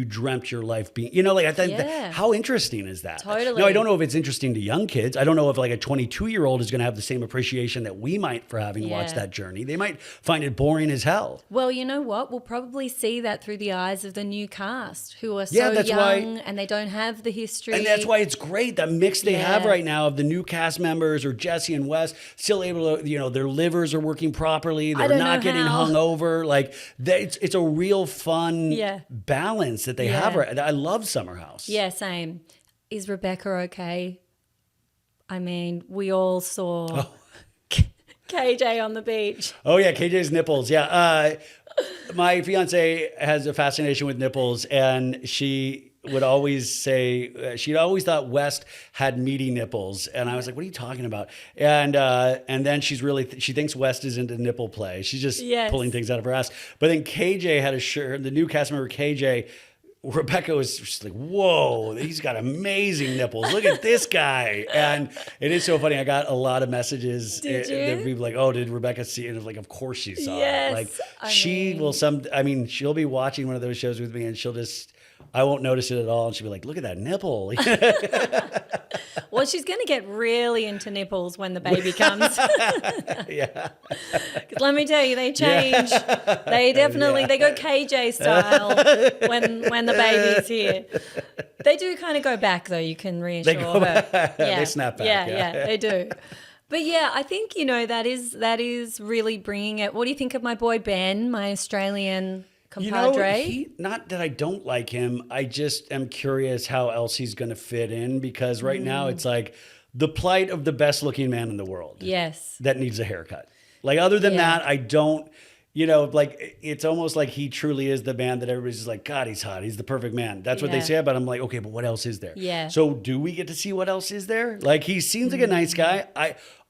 dreamt your life being, I think how interesting is that? Totally. No, I don't know if it's interesting to young kids. I don't know if like a 22-year-old is going to have the same appreciation that we might for having watched that journey. They might find it boring as hell. Well, you know what? We'll probably see that through the eyes of the new cast who are so young and they don't have the history. And that's why it's great, that mix they have right now of the new cast members or Jesse and Wes still able to, their livers are working properly. They're not getting hung over. Like it's a real fun balance that they have. Right. I love Summer House. Yeah, same. Is Rebecca okay? I mean, we all saw KJ on the beach. Oh yeah, KJ's nipples. Yeah. My fiance has a fascination with nipples, and she would always say she'd always thought West had meaty nipples, and I was like, "What are you talking about?" And then she thinks West is into nipple play. She's just pulling things out of her ass. But then KJ had a shirt. The new cast member KJ. Rebecca was just like, whoa, he's got amazing nipples. Look at this guy. And it is so funny. I got a lot of messages. That people like, oh, did Rebecca see it? And it was like, of course she saw it. Like she'll be watching one of those shows with me, and I won't notice it at all. And she'll be like, look at that nipple. Well, she's going to get really into nipples when the baby comes. Yeah. Because let me tell you, they change. They definitely, they go KJ style when the baby's here. They do kind of go back, though, you can reassure her. Yeah. They snap back. Yeah, they do. But yeah, I think, that is really bringing it. What do you think of my boy Ben, my Australian compadre? Not that I don't like him. I just am curious how else he's going to fit in, because right now it's like the plight of the best looking man in the world. Yes. That needs a haircut. Like other than that, I don't, like it's almost like he truly is the man that everybody's just like, God, he's hot. He's the perfect man. That's what they say about him. Like, okay, but what else is there? Yeah. So do we get to see what else is there? Like he seems like a nice guy.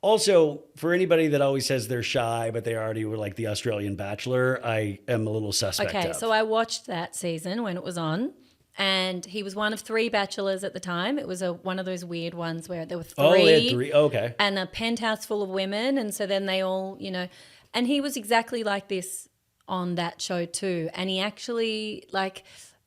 Also, for anybody that always says they're shy, but they already were like the Australian Bachelor, I am a little suspect of. So I watched that season when it was on, and he was one of 3 bachelors at the time. It was one of those weird ones where there were 3. Oh, they had 3. Oh, okay. And a penthouse full of women, and so then they all, and he was exactly like this on that show too. And he actually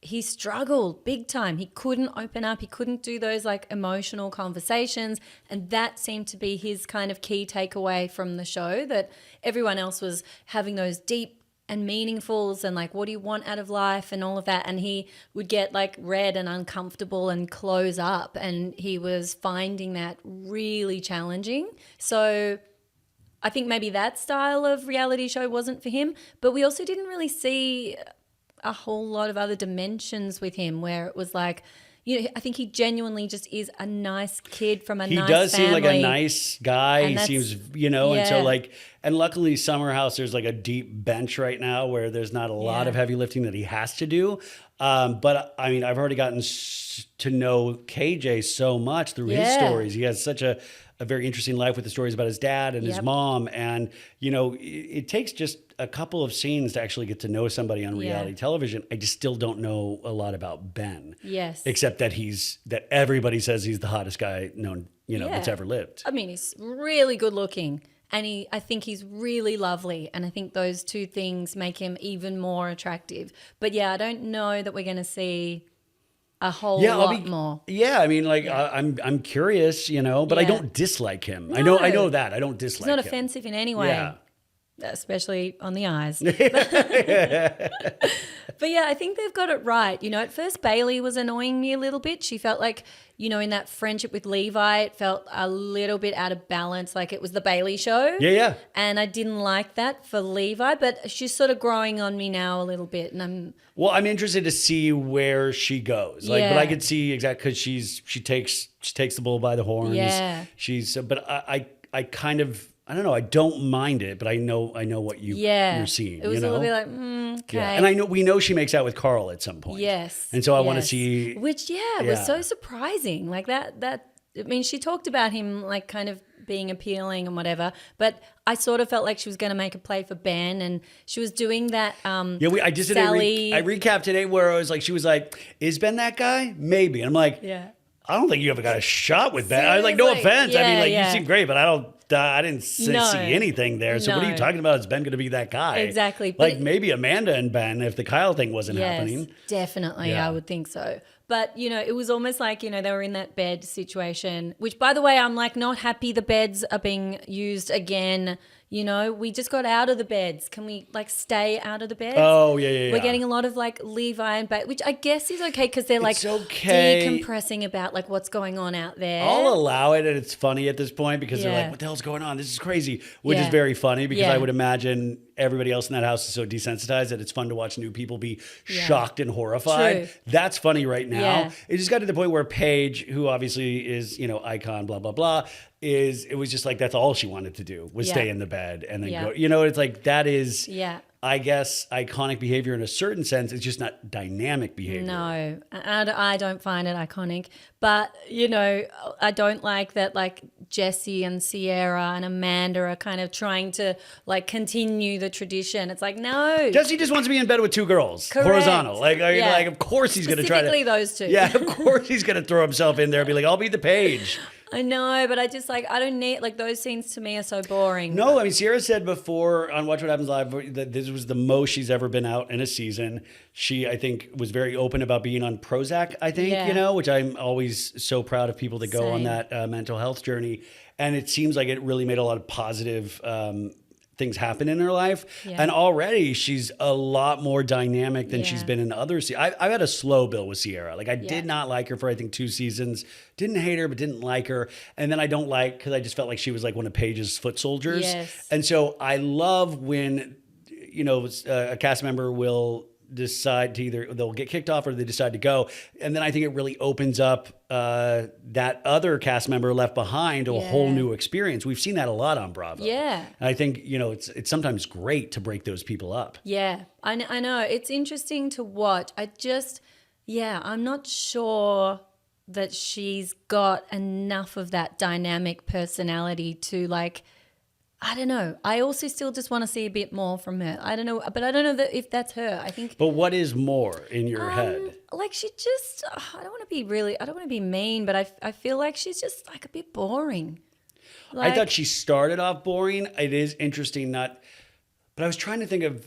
he struggled big time. He couldn't open up. He couldn't do those emotional conversations. And that seemed to be his kind of key takeaway from the show, that everyone else was having those deep and meaningfuls and like, what do you want out of life and all of that. And he would get like red and uncomfortable and close up. And he was finding that really challenging. So I think maybe that style of reality show wasn't for him. But we also didn't really see a whole lot of other dimensions with him where it was like, you know, I think he genuinely just is a nice kid from a nice family. He does seem like a nice guy. And he seems, you know, and so like, and luckily Summer House, there's like a deep bench right now where there's not a lot of heavy lifting that he has to do. But I mean, I've already gotten to know KJ so much through his stories. He has such a very interesting life with the stories about his dad and his mom. And, you know, it takes just a couple of scenes to actually get to know somebody on reality television. I just still don't know a lot about Ben. Yes. Except that that everybody says he's the hottest guy known, you know, that's ever lived. I mean, he's really good looking. And I think he's really lovely. And I think those two things make him even more attractive. But yeah, I don't know that we're going to see a whole lot more. Yeah, I mean, like I'm curious, you know, but I don't dislike him. No. I know that I don't dislike him. He's not offensive in any way. Yeah. Especially on the eyes. But yeah, I think they've got it right. You know, at first Bailey was annoying me a little bit. She felt like, you know, in that friendship with Levi, it felt a little bit out of balance. Like it was the Bailey show. Yeah. And I didn't like that for Levi, but she's sort of growing on me now a little bit. And I'm interested to see where she goes. Like, but I could see exactly because she takes the bull by the horns. Yeah. But I kind of, I don't know. I don't mind it, but I know what you're seeing. It was a little bit like, okay. Yeah. And we know she makes out with Carl at some point. Yes. And so I want to see. Which, was so surprising. Like that, I mean, she talked about him like kind of being appealing and whatever, but I sort of felt like she was going to make a play for Ben, and she was doing that. I just Sally. I recapped today where I was like, she was like, is Ben that guy? Maybe. And I'm like, I don't think you ever got a shot with Ben. I was like, no offense. I mean, like you seem great, but I didn't see anything there. So what are you talking about? Is Ben going to be that guy? Exactly. Like maybe Amanda and Ben if the Kyle thing wasn't happening. Definitely. I would think so. But, you know, it was almost like, you know, they were in that bed situation, which, by the way, I'm like not happy the beds are being used again. You know, we just got out of the beds. Can we like stay out of the beds? Oh, yeah. We're getting a lot of like Levi and which I guess is okay because they're like decompressing about like what's going on out there. I'll allow it, and it's funny at this point because they're like, what the hell's going on? This is crazy, which is very funny because I would imagine everybody else in that house is so desensitized that it's fun to watch new people be shocked and horrified. True. That's funny right now. Yeah. It just got to the point where Paige, who obviously is, you know, icon, blah, blah, blah, it was just like that's all she wanted to do was stay in the bed and then go. You know, it's like that is, I guess, iconic behavior in a certain sense. It's just not dynamic behavior. No, I don't find it iconic. But, you know, I don't like that like Jessie and Sierra and Amanda are kind of trying to like continue the tradition. It's like, no. Jesse just wants to be in bed with two girls. Correct. Horizontal. Like of course he's going to try to. Specifically those two. Yeah, of course he's going to throw himself in there and be like, I'll be the Paige. I know, but I just like, I don't need, like those scenes to me are so boring. No, I mean, Sierra said before on Watch What Happens Live that this was the most she's ever been out in a season. She, I think, was very open about being on Prozac, I think, you know, which I'm always so proud of people that go on that mental health journey. And it seems like it really made a lot of positive things happen in her life. Yeah. And already she's a lot more dynamic than she's been in other seasons. I've had a slow bill with Sierra. Like I did not like her for I think 2 seasons. Didn't hate her, but didn't like her. And then I don't like because I just felt like she was like one of Paige's foot soldiers. Yes. And so I love when, you know, a cast member will decide to either they'll get kicked off or they decide to go. And then I think it really opens up that other cast member left behind to a whole new experience. We've seen that a lot on Bravo. Yeah. And I think, you know, it's sometimes great to break those people up. Yeah, I know. It's interesting to watch. I'm not sure that she's got enough of that dynamic personality to like, I don't know. I also still just want to see a bit more from her. I don't know, but I don't know if that's her. I think. But what is more in your head? Like she just, I don't want to be mean, but I feel like she's just like a bit boring. Like, I thought she started off boring. It is interesting, but I was trying to think of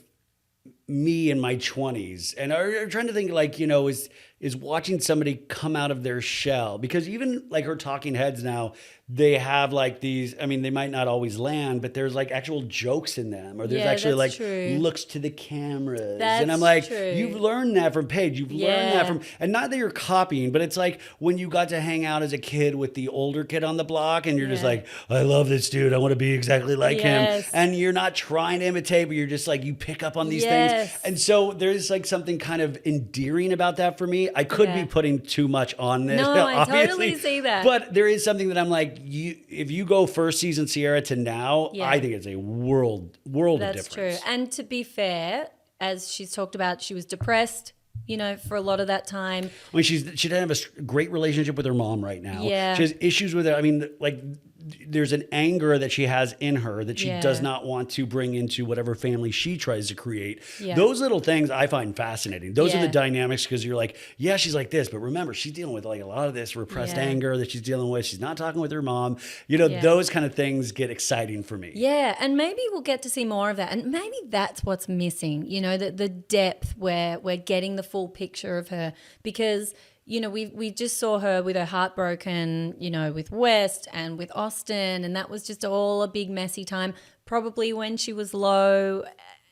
me in my 20s and I'm trying to think like, you know, is watching somebody come out of their shell, because even like her talking heads now, they have like these, I mean, they might not always land, but there's like actual jokes in them, or there's Yeah, actually like that's true. looks to the cameras. And That's I'm like, true. you've learned that from Paige. You've learned that from, and not that you're copying, but it's like when you got to hang out as a kid with the older kid on the block and you're just Yeah. like, I love this dude. I want to be exactly like Yes. him. And you're not trying to imitate, but you're just like, you pick up on these Yes. things. And so there's like something kind of endearing about that for me. I could be Yeah. putting too much on this. No, I obviously, totally see that. But there is something that I'm like, if you go first season Sierra to now, Yeah. I think it's a world That's of true. difference. And to be fair, as she's talked about, she was depressed, you know, for a lot of that time. I mean, she doesn't have a great relationship with her mom right now. Yeah. She has issues with her. I mean, like, there's an anger that she has in her that she Yeah. does not want to bring into whatever family she tries to create. Yeah. Those little things I find fascinating. Those are Yeah. the dynamics, because you're like, yeah, she's like this, but remember, she's dealing with like a lot of this repressed Yeah. anger that she's dealing with. She's not talking with her mom. You know, Yeah. those kind of things get exciting for me. Yeah, and maybe we'll get to see more of that. And maybe that's what's missing, you know, the depth where we're getting the full picture of her. Because, you know, we just saw her with her heart broken, you know, with West and with Austin. And that was just all a big messy time, probably when she was low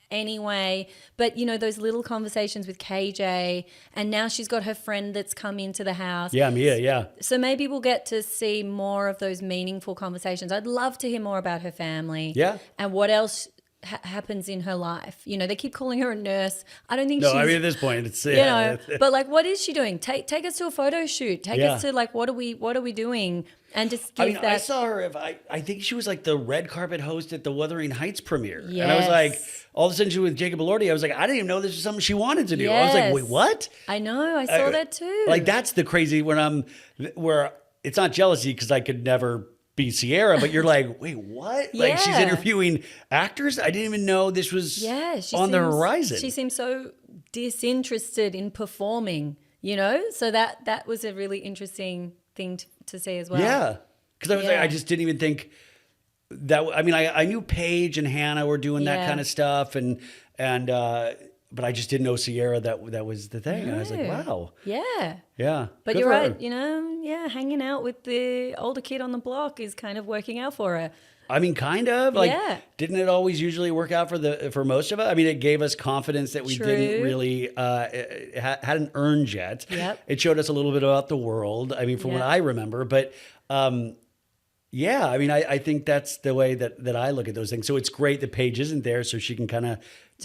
anyway. But, you know, those little conversations with KJ. And now she's got her friend that's come into the house. Yeah, Mia, yeah. So maybe we'll get to see more of those meaningful conversations. I'd love to hear more about her family. Yeah. And what else happens in her life. You know, they keep calling her a nurse. I don't think No, she's... I mean, at this point, it's, you know, but like, what is she doing? Take us to a photo shoot. Take Yeah. us to like, what are we doing? And just give I mean, that... I saw her. I think she was like the red carpet host at the Wuthering Heights premiere, and I was Yes. like, all of a sudden she was with Jacob Elordi. I was like, I didn't even know this was something she wanted to do. I was like, Yes. wait, what? I know. I saw that too. Like, that's the crazy where it's not jealousy, because I could never be Sierra, but you're like, wait, what? Like, she's Yeah. interviewing actors. I didn't even know this was on the horizon. She seems so disinterested in performing, you know? So that was a really interesting thing to see as well. Yeah. Because I was like, Yeah. I just didn't even think that. I mean, I knew Paige and Hannah were doing that Yeah. kind of stuff, but I just didn't know Sierra that was the thing. And I was like, No. wow. Yeah. Yeah. But Good you're for her. right, you know, yeah, hanging out with the older kid on the block is kind of working out for her. I mean, kind of. Like, Yeah. didn't it always usually work out for most of us? I mean, it gave us confidence that we True. didn't really hadn't earned yet. Yep. It showed us a little bit about the world. I mean, from what Yep. I remember, but. Yeah, I mean, I think that's the way that I look at those things. So it's great that Paige isn't there, so she can kind of,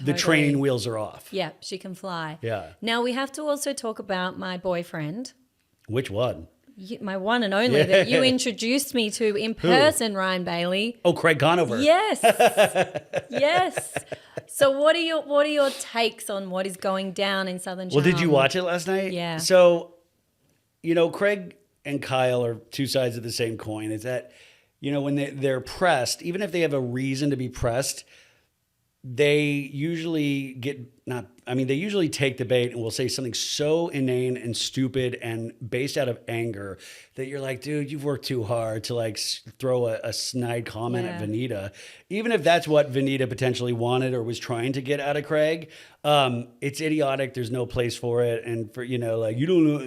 the training wheels are off. Yeah, she can fly. Yeah. Now we have to also talk about my boyfriend, Which one? my one and only that you introduced me to in person, Ryan Bailey. Oh, Craig Conover. Yes. Yes. So what are your takes on what is going down in Southern Charm? Well, did you watch it last night? Yeah. So, you know, Craig and Kyle are two sides of the same coin. Is that, you know, when they're pressed, even if they have a reason to be pressed, they usually they usually take the bait and will say something so inane and stupid and based out of anger that you're like, dude, you've worked too hard to like throw a snide comment at Yeah. Vanita. Even if that's what Vanita potentially wanted or was trying to get out of Craig, it's idiotic. There's no place for it. And for, you know, like, you don't know,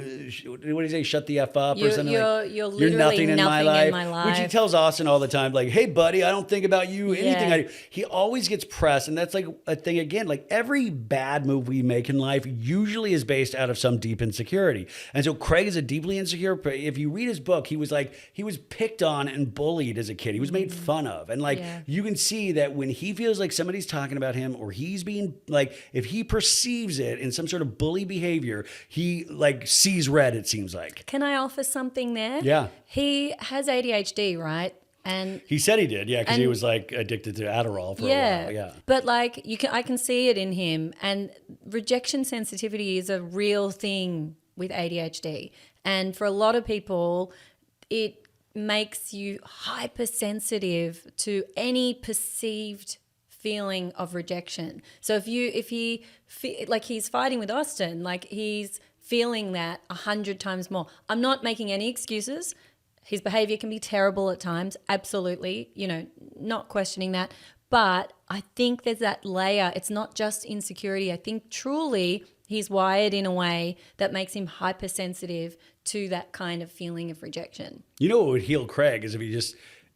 what do you say? Shut the F up or something like, you're literally nothing in my life. Which he tells Austin all the time, like, hey buddy, I don't think about you, anything Yeah. I do. He always gets pressed. And that's like a thing again, like every bad move we make in life usually is based out of some deep insecurity. And so Craig is a deeply insecure, if you read his book, he was picked on and bullied as a kid. He was made fun of. And like, Yeah. you can see that when he feels like somebody's talking about him or he's being like, if he perceives it in some sort of bully behavior, he like sees red, it seems like. Can I offer something there? Yeah. He has ADHD, right? And He said he did, yeah, because he And- was like addicted to Adderall for a while. Yeah. But like I can see it in him, and rejection sensitivity is a real thing with ADHD. And for a lot of people, it makes you hypersensitive to any perceived feeling of rejection. So if he like he's fighting with Austin, like he's feeling that 100 times more. I'm not making any excuses. His behavior can be terrible at times, absolutely, you know, not questioning that. But I think there's that layer. It's not just insecurity. I think truly He's wired in a way that makes him hypersensitive to that kind of feeling of rejection. You know what would heal Craig is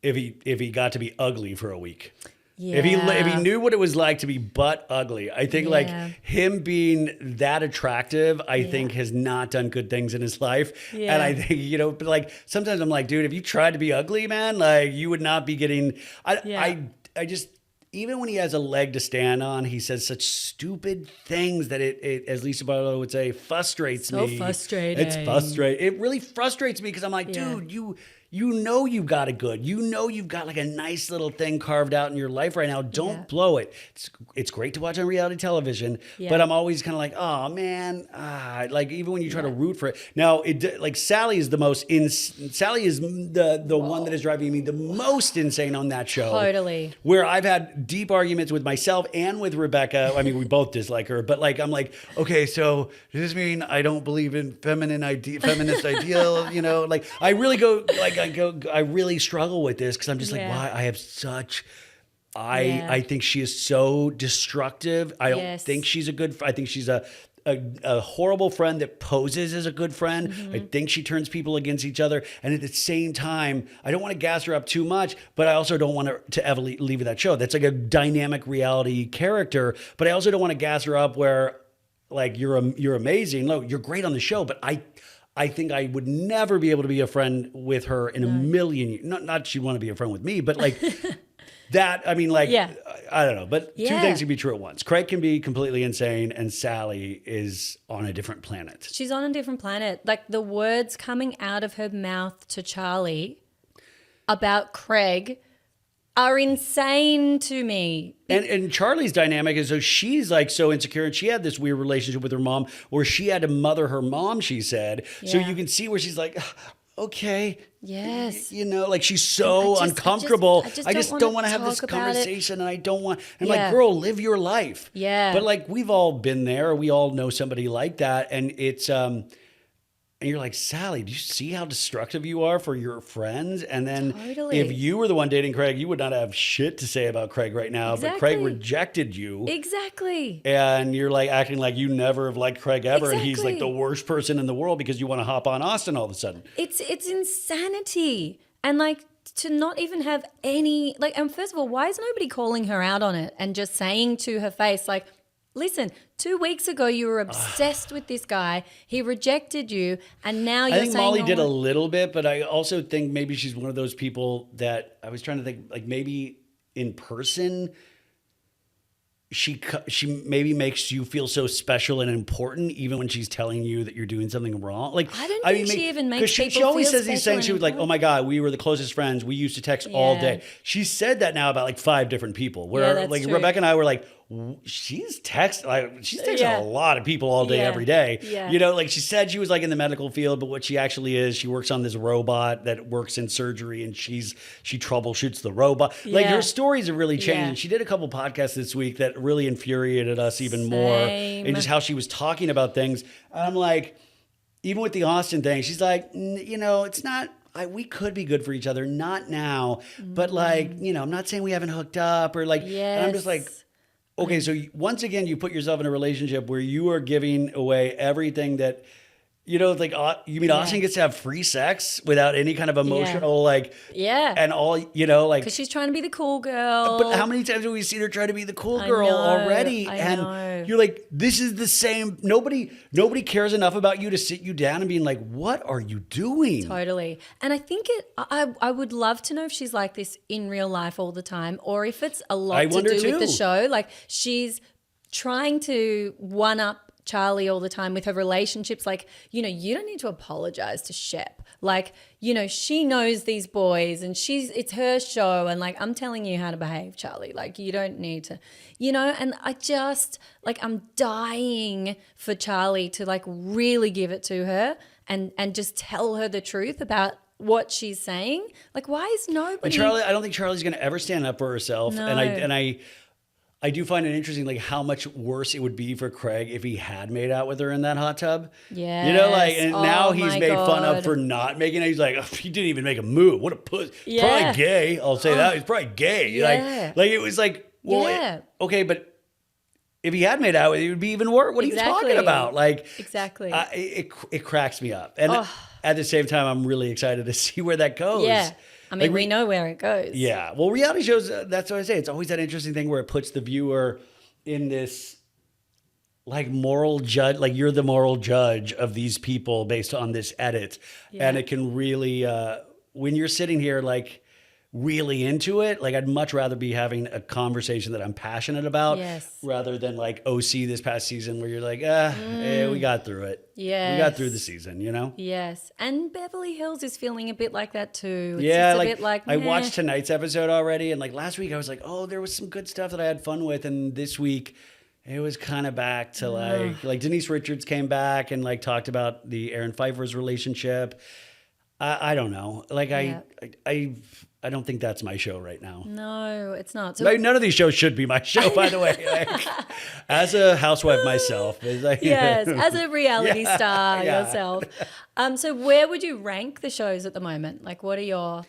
if he got to be ugly for a week. Yeah. If he knew what it was like to be butt ugly, I think like Yeah. him being that attractive, I think has not done good things in his life. Yeah. And I think, you know, but like sometimes I'm like, dude, if you tried to be ugly, man, like you would not be getting, I just, even when he has a leg to stand on, he says such stupid things that it as Lisa Barlow would say, frustrates me. So frustrating. It's frustrating. It really frustrates me because I'm like, Yeah. dude, you know you've got it good. You know you've got like a nice little thing carved out in your life right now. Don't blow it. It's great to watch on reality television, but I'm always kind of like, oh man, like even when you try to root for it. Now, like Sally is the one that is driving me the most insane on that show. Totally. Where I've had deep arguments with myself and with Rebecca. I mean, we both dislike her, but like I'm like, okay, so does this mean I don't believe in feminist ideal? You know, like I really go like. I really struggle with this because I'm just like, why? I have such. I think she is so destructive. I don't think she's a good. I think she's a horrible friend that poses as a good friend. I think she turns people against each other. And at the same time, I don't want to gas her up too much, but I also don't want her to ever leave that show. That's like a dynamic reality character, but I also don't want to gas her up where like you're amazing. No, you're great on the show, but I think I would never be able to be a friend with her in a million years. Not she'd want to be a friend with me, but like that, I mean, like, I don't know. But two things can be true at once. Craig can be completely insane and Sally is on a different planet. She's on a different planet. Like the words coming out of her mouth to Charlie about Craig are insane to me. And Charlie's dynamic is so she's like so insecure and she had this weird relationship with her mom where she had to mother her mom, she said. So you can see where she's like, okay. Yes. You know, like she's so uncomfortable. I just don't want to have this conversation and I don't want, and like, girl, live your life. Yeah. But like, we've all been there. We all know somebody like that. And it's, and you're like, Sally, do you see how destructive you are for your friends? And then if you were the one dating Craig, you would not have shit to say about Craig right now. Exactly. But Craig rejected you. Exactly. And you're like acting like you never have liked Craig ever. And he's like the worst person in the world because you want to hop on Austin all of a sudden. It's insanity. And like to not even have any, like, and first of all, why is nobody calling her out on it and just saying to her face, like, listen, 2 weeks ago you were obsessed with this guy. He rejected you, and now you're saying... I think Molly did a little bit, but I also think maybe she's one of those people that I was trying to think, like maybe in person, she maybe makes you feel so special and important, even when she's telling you that you're doing something wrong. Like I don't think she even makes people she always feel says these things. She was like, "Oh my God, we were the closest friends. We used to text all day." She said that now about like 5 different people. Where like true. Rebecca and I were like, she's texting a lot of people all day, every day. Yeah. You know, like she said she was like in the medical field, but what she actually is, she works on this robot that works in surgery and she troubleshoots the robot. Like her stories have really changed. And she did a couple podcasts this week that really infuriated us even more. And just how she was talking about things. And I'm like, even with the Austin thing, she's like, you know, it's not, we could be good for each other. Not now. But like, you know, I'm not saying we haven't hooked up or like, and I'm just like, okay, so once again, you put yourself in a relationship where you are giving away everything that, you know, like, you mean Austin gets to have free sex without any kind of emotional, like, and all, you know, like. Because she's trying to be the cool girl. But how many times have we seen her try to be the cool girl already? I know. You're like, this is the same. Nobody cares enough about you to sit you down and being like, what are you doing? Totally. And I think I would love to know if she's like this in real life all the time or if it's a lot to do with the show. Like she's trying to one up Charlie all the time with her relationships. Like, you know, you don't need to apologize to Shep. Like, you know, she knows these boys and it's her show. And like, I'm telling you how to behave, Charlie. Like, you don't need to, you know, and I just like, I'm dying for Charlie to like really give it to her and just tell her the truth about what she's saying. Like, why is nobody? And Charlie, I don't think Charlie's going to ever stand up for herself. No. And I do find it interesting, like how much worse it would be for Craig if he had made out with her in that hot tub. Yeah, you know, like, and now he's made fun of for not making it. He's like, oh, he didn't even make a move. What a puss. Yeah. Probably gay. I'll say that. He's probably gay. Yeah. Like it was like, well, okay, but if he had made out with you, it would be even worse. What are you talking about? Like, exactly. It cracks me up. And at the same time, I'm really excited to see where that goes. Yeah. I mean, we know where it goes. Yeah. Well, reality shows, that's what I say. It's always that interesting thing where it puts the viewer in this like moral judge, like you're the moral judge of these people based on this edit. Yeah. And it can really, when you're sitting here like really into it, like I'd much rather be having a conversation that I'm passionate about rather than like OC this past season where you're like, we got through it. Yeah. We got through the season, you know? Yes. And Beverly Hills is feeling a bit like that too. It's yeah. just like, a bit like, I watched tonight's episode already. And like last week I was like, oh, there was some good stuff that I had fun with. And this week it was kind of back to like Denise Richards came back and like talked about the Aaron Pfeiffer's relationship. I don't know. Like I don't think that's my show right now. No, it's not. So none of these shows should be my show, by the way. Like, as a housewife myself. Like, yes, as a reality star yourself. So where would you rank the shows at the moment? Like what are your...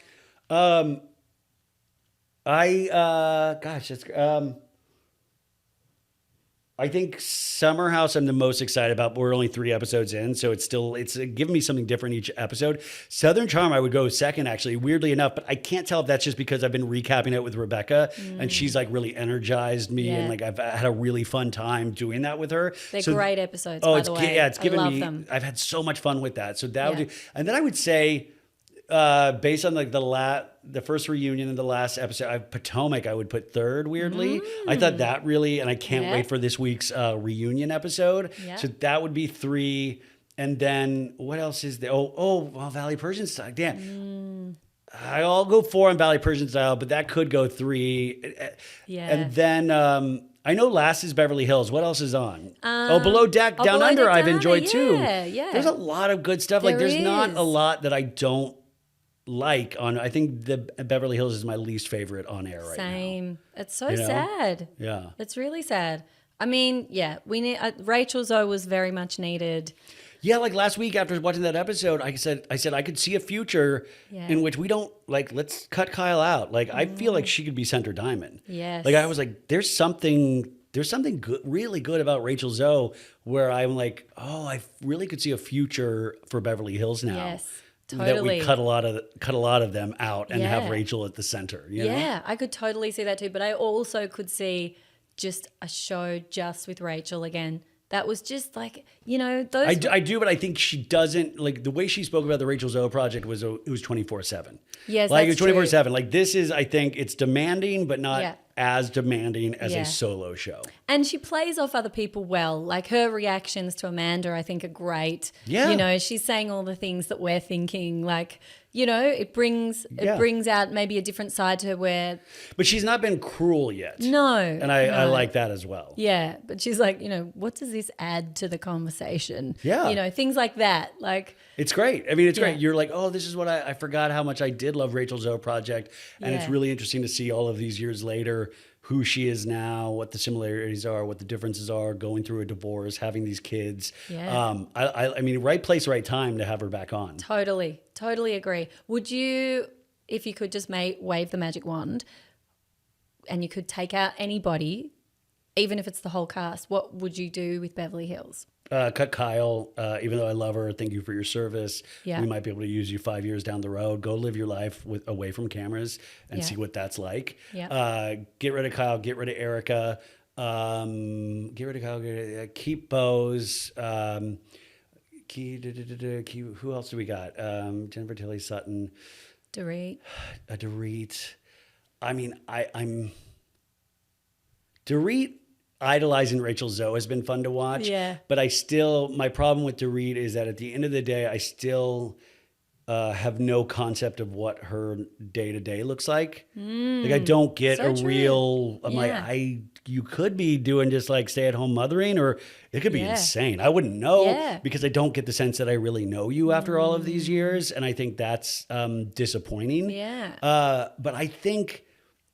I think Summer House I'm the most excited about. We're only 3 episodes in, so it's giving me something different each episode. Southern Charm I would go second, actually, weirdly enough, but I can't tell if that's just because I've been recapping it with Rebecca and she's like really energized me and like I've had a really fun time doing that with her. They're great episodes, by the way. Yeah, it's given me, them. I've had so much fun with that. So that would do, and then I would say, based on like the first reunion and the last episode, Potomac I would put third, weirdly. I thought that really, and I can't wait for this week's reunion episode. So that would be 3. And then what else is there? Well, Valley Persian Style. Damn. I'll go 4 on Valley Persian Style, but that could go 3. And then I know last is Beverly Hills. What else is on? Below Deck, Down Under I've enjoyed too. Yeah. There's a lot of good stuff. There's not a lot that I don't like on. I think the Beverly Hills is my least favorite on air right now. Same. It's so sad. Yeah. It's really sad. I mean, we need Rachel Zoe was very much needed. Yeah, like last week after watching that episode, I said I could see a future in which we don't like, let's cut Kyle out. Like I feel like she could be Center Diamond. Yes. Like I was like, there's something good, really good about Rachel Zoe where I'm like, oh, I really could see a future for Beverly Hills now. Yes. Totally. That we cut a lot of them out and have Rachel at the center. You know? I could totally see that too. But I also could see just a show just with Rachel again. That was just like, those. I do, but I think she doesn't, like the way she spoke about the Rachel Zoe project was it was 24/7. Yes, like that's it was 24/7. Like this is, I think it's demanding, but not as demanding as Yeah. a solo show. And she plays off other people well. Like her reactions to Amanda, I think, are great. Yeah. You know, she's saying all the things that we're thinking. Like, you know, it brings out maybe a different side to her where. But she's not been cruel yet. No. And I like that as well. Yeah. But she's like, you know, what does this add to the conversation? Yeah. You know, things like that. Like. It's great. I mean, it's great. You're like, oh, this is what I forgot how much I did love Rachel Zoe project. And it's really interesting to see all of these years later who she is now, what the similarities are, what the differences are, going through a divorce, having these kids. Yeah. I mean, right place, right time to have her back on. Totally agree. Would you, if you could just wave the magic wand and you could take out anybody, even if it's the whole cast, what would you do with Beverly Hills? Cut Kyle, even though I love her, thank you for your service. Yeah. We might be able to use you 5 years down the road. Go live your life away from cameras and see what that's like. Yeah. Get rid of Kyle, get rid of Erica. Keep Bose. Who else do we got? Jennifer Tilly Sutton. Dorit. Dorit. I mean, I'm Dorit idolizing Rachel Zoe has been fun to watch. Yeah. But my problem with Dorit is that at the end of the day, I still have no concept of what her day to day looks like. Like I don't get true. You could be doing just like stay at home mothering, or it could be insane. I wouldn't know because I don't get the sense that I really know you after all of these years. And I think that's disappointing. Yeah. But I think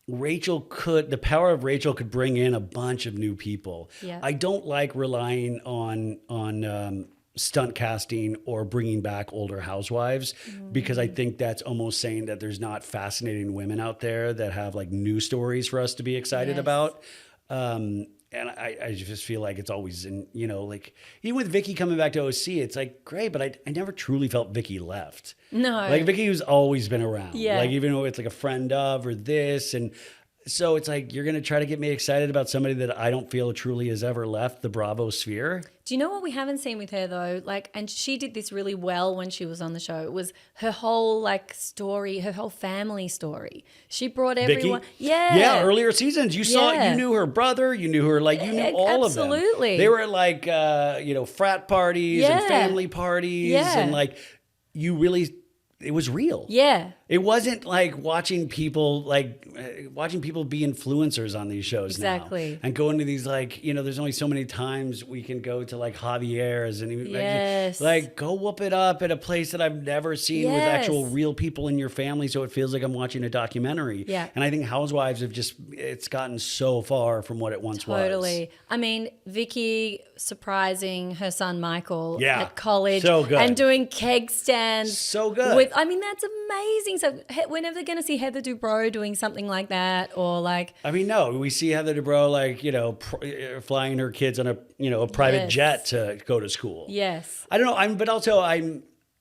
the power of Rachel could bring in a bunch of new people. Yeah. I don't like relying on stunt casting or bringing back older housewives because I think that's almost saying that there's not fascinating women out there that have like new stories for us to be excited about. I just feel like it's always in, you know, like even with Vicky coming back to OC, it's like great, but I never truly felt Vicky left. No. Like Vicky has always been around. Yeah. Like even though it's like a friend of or this. And so it's like, you're going to try to get me excited about somebody that I don't feel truly has ever left the Bravo sphere. Do you know what we haven't seen with her though? Like, and she did this really well when she was on the show. It was her whole like story, her whole family story. She brought everyone. Vicky? Yeah. Yeah. Earlier seasons, you saw, Yeah. you knew her brother, you knew her, like you knew all of them. Absolutely. They were at like, you know, frat parties and Yeah. family parties. Yeah. And like, you really, it was real. Yeah. It wasn't like watching people be influencers on these shows Exactly. now and go into these, like, you know, there's only so many times we can go to like Javier's and Yes. like go whoop it up at a place that I've never seen with Yes. actual real people in your family. So it feels like I'm watching a documentary. Yeah. And I think Housewives it's gotten so far from what it once was. Totally. I mean, Vicky surprising her son Michael Yeah. at college So good. and doing keg stands. So good. I mean, that's amazing. So we're never going to see Heather Dubrow doing something like that, or like, I mean, no, we see Heather Dubrow, like, you know, flying her kids on a private Yes. jet to go to school. yes. I don't know.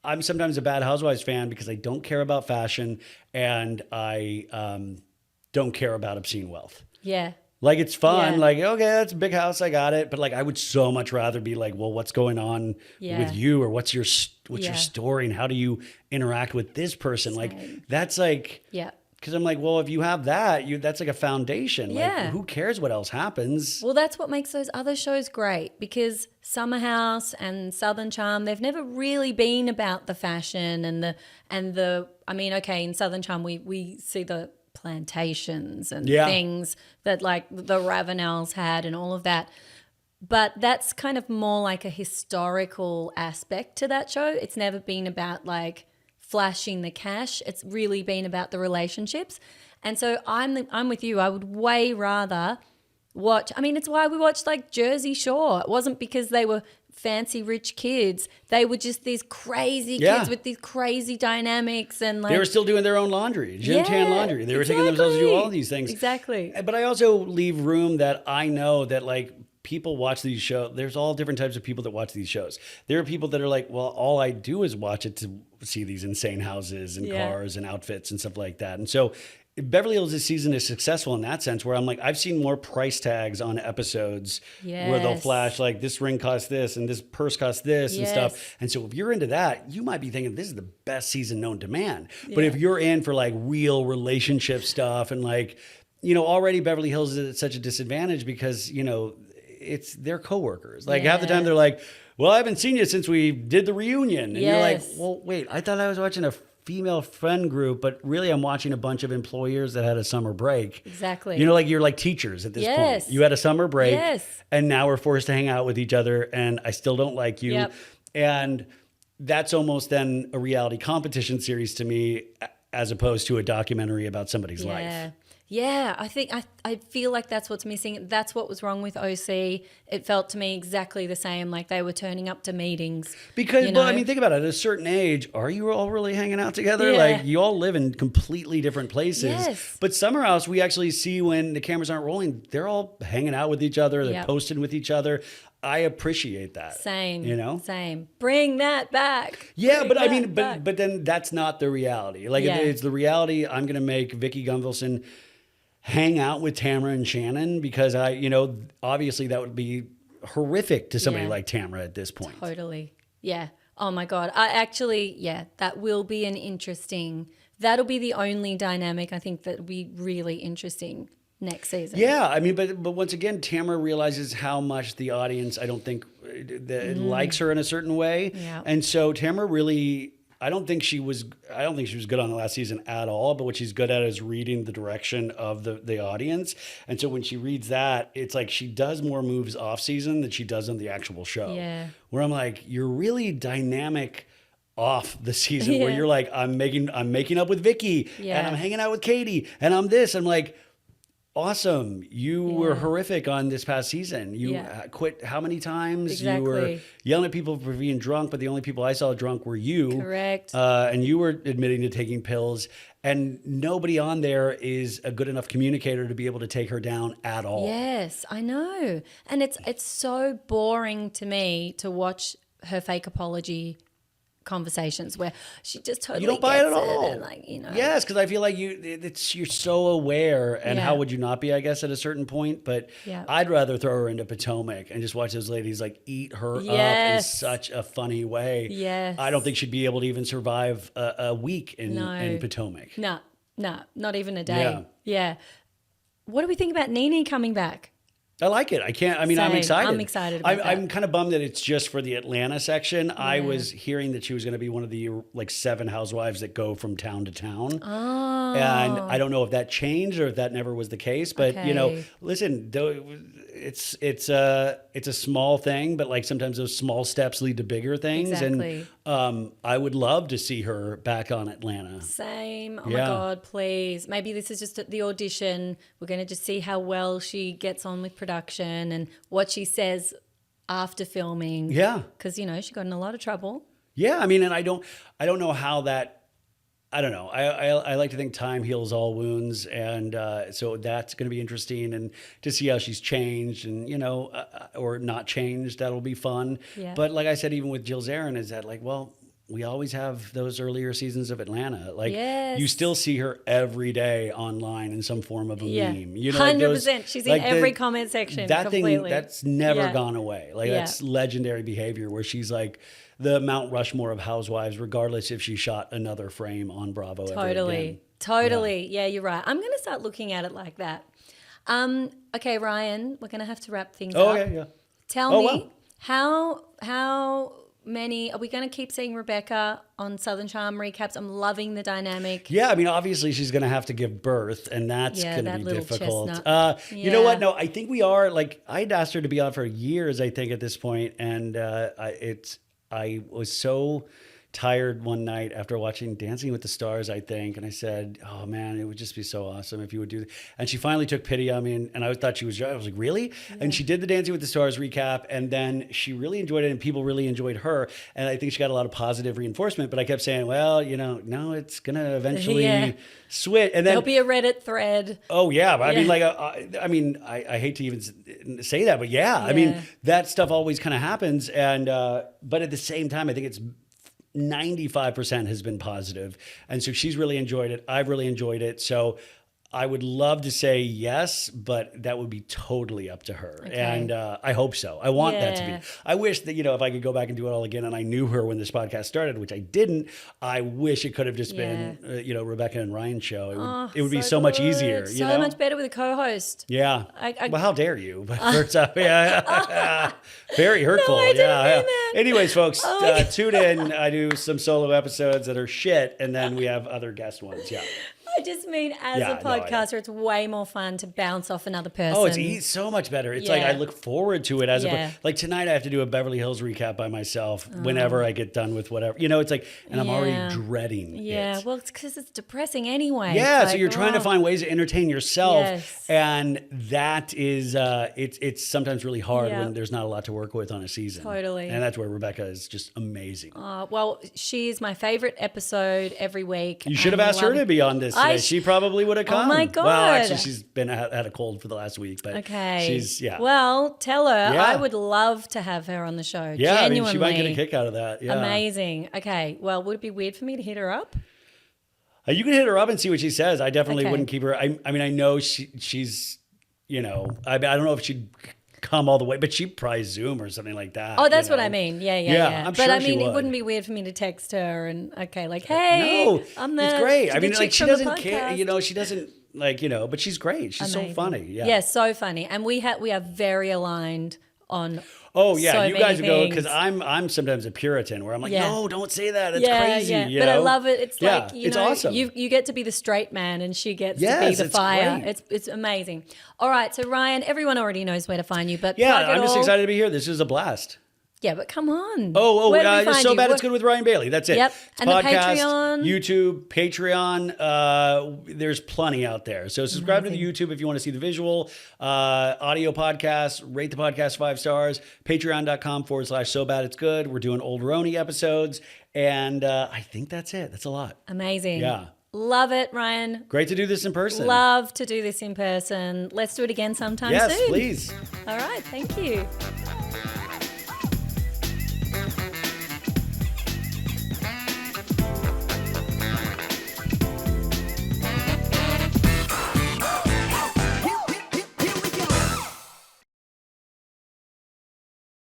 I'm sometimes a bad Housewives fan because I don't care about fashion and I don't care about obscene wealth. Yeah. Like, it's fun. Yeah. Like, okay, that's a big house. I got it. But like, I would so much rather be like, well, what's going on Yeah. with you, or what's your Yeah. story and how do you interact with this person? Same. Like, that's like, Yeah. because I'm like, well, if you have that, that's like a foundation. Like, Yeah. who cares what else happens? Well, that's what makes those other shows great, because Summer House and Southern Charm, they've never really been about the fashion and the I mean, okay, in Southern Charm we see the plantations and Yeah. things that like the Ravenels had and all of that. But that's kind of more like a historical aspect to that show. It's never been about like flashing the cash. It's really been about the relationships. And so I'm with you. I would way rather watch. I mean, it's why we watched like Jersey Shore. It wasn't because they were fancy rich kids. They were just these crazy Yeah. kids with these crazy dynamics and like They were still doing their own laundry, tan Yeah, laundry. They were taking themselves to do exactly. all these things. Exactly. But I also leave room that I know that like people watch these shows. There's all different types of people that watch these shows. There are people that are like, well, all I do is watch it to see these insane houses and Yeah. cars and outfits and stuff like that. And so Beverly Hills this season is successful in that sense, where I'm like, I've seen more price tags on episodes where they'll Yes. flash like this ring costs this and this purse costs this and Yes. stuff. And so if you're into that, you might be thinking this is the best season known to man. But Yeah. if you're in for like real relationship stuff and like, you know, already Beverly Hills is at such a disadvantage because, you know, it's their coworkers. Like half the time Yeah. they're like, well, I haven't seen you since we did the reunion. And you're like, Yes. well, wait, I thought I was watching a female friend group, but really I'm watching a bunch of employers that had a summer break. Exactly. You know, like you're like teachers at this Yes. point. You had a summer break Yes. and now we're forced to hang out with each other and I still don't like you. Yep. And that's almost then a reality competition series to me as opposed to a documentary about somebody's life. Yeah, I think I feel like that's what's missing. That's what was wrong with OC. It felt to me exactly the same, like they were turning up to meetings. Because, you well, I know? mean, think about it. At a certain age, are you all really hanging out together? Yeah. Like, you all live in completely different places. Yes. But Summer House, we actually see when the cameras aren't rolling, they're all hanging out with each other. They're Yep. posting with each other. I appreciate that. Same. You know? Same. Bring that back. Yeah, Bring but I that mean, back. but then that's not the reality. Like, Yeah. it's the reality. I'm going to make Vicky Gunvalson hang out with Tamara and Shannon because obviously that would be horrific to somebody Yeah. like Tamara at this point. Totally. Yeah. Oh my God. That will be that'll be the only dynamic I think that will be really interesting next season. Yeah, I mean, but once again, Tamara realizes how much the audience, I don't think, that likes her in a certain way, Yeah. and so Tamara really, I don't think she was good on the last season at all. But what she's good at is reading the direction of the audience, and so when she reads that, it's like she does more moves off season than she does on the actual show. Yeah. Where I'm like, you're really dynamic off the season where Yeah. you're like, I'm making up with Vicky Yeah. and I'm hanging out with Katie and I'm this. I'm like, awesome. You were horrific on this past season. You quit how many times? Exactly. You were yelling at people for being drunk, but the only people I saw drunk were you. Correct. And you were admitting to taking pills. And nobody on there is a good enough communicator to be able to take her down at all. Yes, I know. And it's so boring to me to watch her fake apology conversations where she just totally You don't buy it at gets all. and like, you know. Yes, because I feel like you're so aware, and how would you not be? I guess at a certain point, but I'd rather throw her into Potomac and just watch those ladies like eat her up in such a funny way. Yes, I don't think she'd be able to even survive a week in Potomac. No, not even a day. Yeah. What do we think about Nene coming back? I like it. I'm Same. excited. I'm excited about that. I'm kind of bummed that it's just for the Atlanta section. I was hearing that she was going to be one of the like 7 housewives that go from town to town. Oh. And I don't know if that changed or if that never was the case. But, you know, listen, it's a small thing, but like sometimes those small steps lead to bigger things. Exactly. And I would love to see her back on Atlanta. Same. Oh my God, please. Maybe this is just the audition. We're going to just see how well she gets on with production and what she says after filming. Yeah. Because, you know, she got in a lot of trouble. Yeah. I mean, and I don't know how that, I don't know. I like to think time heals all wounds. And so that's going to be interesting. And to see how she's changed and, you know, or not changed, that'll be fun. Yeah. But like I said, even with Jill Zarin, is that like, well, we always have those earlier seasons of Atlanta. Like you still see her every day online in some form of a meme. You know, 100%. She's in every comment section. That completely. thing, that's never gone away. Like that's legendary behavior where she's like the Mount Rushmore of housewives, regardless if she shot another frame on Bravo ever again. Totally. Yeah, you're right. I'm going to start looking at it like that. Okay, Ryan, we're going to have to wrap things up. Okay, yeah. Tell me, how many are we going to keep seeing Rebecca on Southern Charm recaps? I'm loving the dynamic. Yeah, I mean, obviously she's going to have to give birth, and that's going to be difficult. You know what? No, I think we are. Like, I'd asked her to be on for years, I think, at this point, and I was so tired one night after watching Dancing with the Stars, I think, and I said, oh man, it would just be so awesome if you would do that. And she finally took pity on me, and I thought she was, I was like, really? Yeah. And she did the Dancing with the Stars recap, and then she really enjoyed it, and people really enjoyed her, and I think she got a lot of positive reinforcement, but I kept saying, well, you know, no, it's gonna eventually switch. And then there'll be a Reddit thread. Oh yeah, but I mean, I hate to even say that, but I mean, that stuff always kind of happens, and but at the same time, I think it's 95% has been positive. And so she's really enjoyed it. I've really enjoyed it. So I would love to say yes, but that would be totally up to her. Okay. And I hope so. I want that to be. I wish that, you know, if I could go back and do it all again and I knew her when this podcast started, which I didn't, I wish it could have just been, you know, Rebecca and Ryan's show. It would be so much easier. You know? So much better with a co-host. Yeah. Well, how dare you? But first up, very hurtful. No, I didn't mean that. Anyways, folks, tune in. I do some solo episodes that are shit, and then we have other guest ones. Yeah. I just mean as a podcaster, it's way more fun to bounce off another person. Oh, it's so much better. It's like I look forward to it like tonight I have to do a Beverly Hills recap by myself whenever I get done with whatever. You know, it's like, and I'm already dreading it. Well, it's because it's depressing anyway. Yeah, so you're trying to find ways to entertain yourself. And that is, it's sometimes really hard when there's not a lot to work with on a season. Totally. And that's where Rebecca is just amazing. Well, she's my favorite episode every week. You should have asked her to be on this. She probably would have come. Oh my God. Well, actually, she's been had a cold for the last week, but she's Well, tell her I would love to have her on the show. Yeah, genuinely. I mean, she might get a kick out of that. Yeah. Amazing. Okay. Well, would it be weird for me to hit her up? You can hit her up and see what she says. I definitely wouldn't keep her. I mean, I know she's, you know, I don't know if she'd come all the way, but she'd probably Zoom or something like that. Oh, that's what I mean. Yeah. I'm but sure I mean, she it would. wouldn't be weird for me to text her and like, hey, I'm there. It's great. I mean, like she doesn't care. You know, she doesn't like, you know, but she's great. She's so funny. Yeah, so funny, and we are very aligned on. Oh yeah, you guys things. go because I'm sometimes a Puritan where I'm like, no, don't say that. It's crazy. Yeah. You but know? I love it. It's like it's awesome. You get to be the straight man, and she gets to be the fire. Great. It's amazing. All right, so Ryan, everyone already knows where to find you, but I'm just excited to be here. This is a blast. Yeah, but come on. Oh, Where do we just find So you? Bad It's Good with Ryan Bailey. That's it. Yep. It's And the podcast, Patreon. YouTube, Patreon. There's plenty out there. So subscribe to the YouTube if you want to see the visual, audio podcast, rate the podcast 5 stars, patreon.com/So Bad It's Good. We're doing old Romy episodes. And I think that's it. That's a lot. Amazing. Yeah. Love it, Ryan. Great to do this in person. Love to do this in person. Let's do it again sometime Yes, soon. please. All right. Thank you.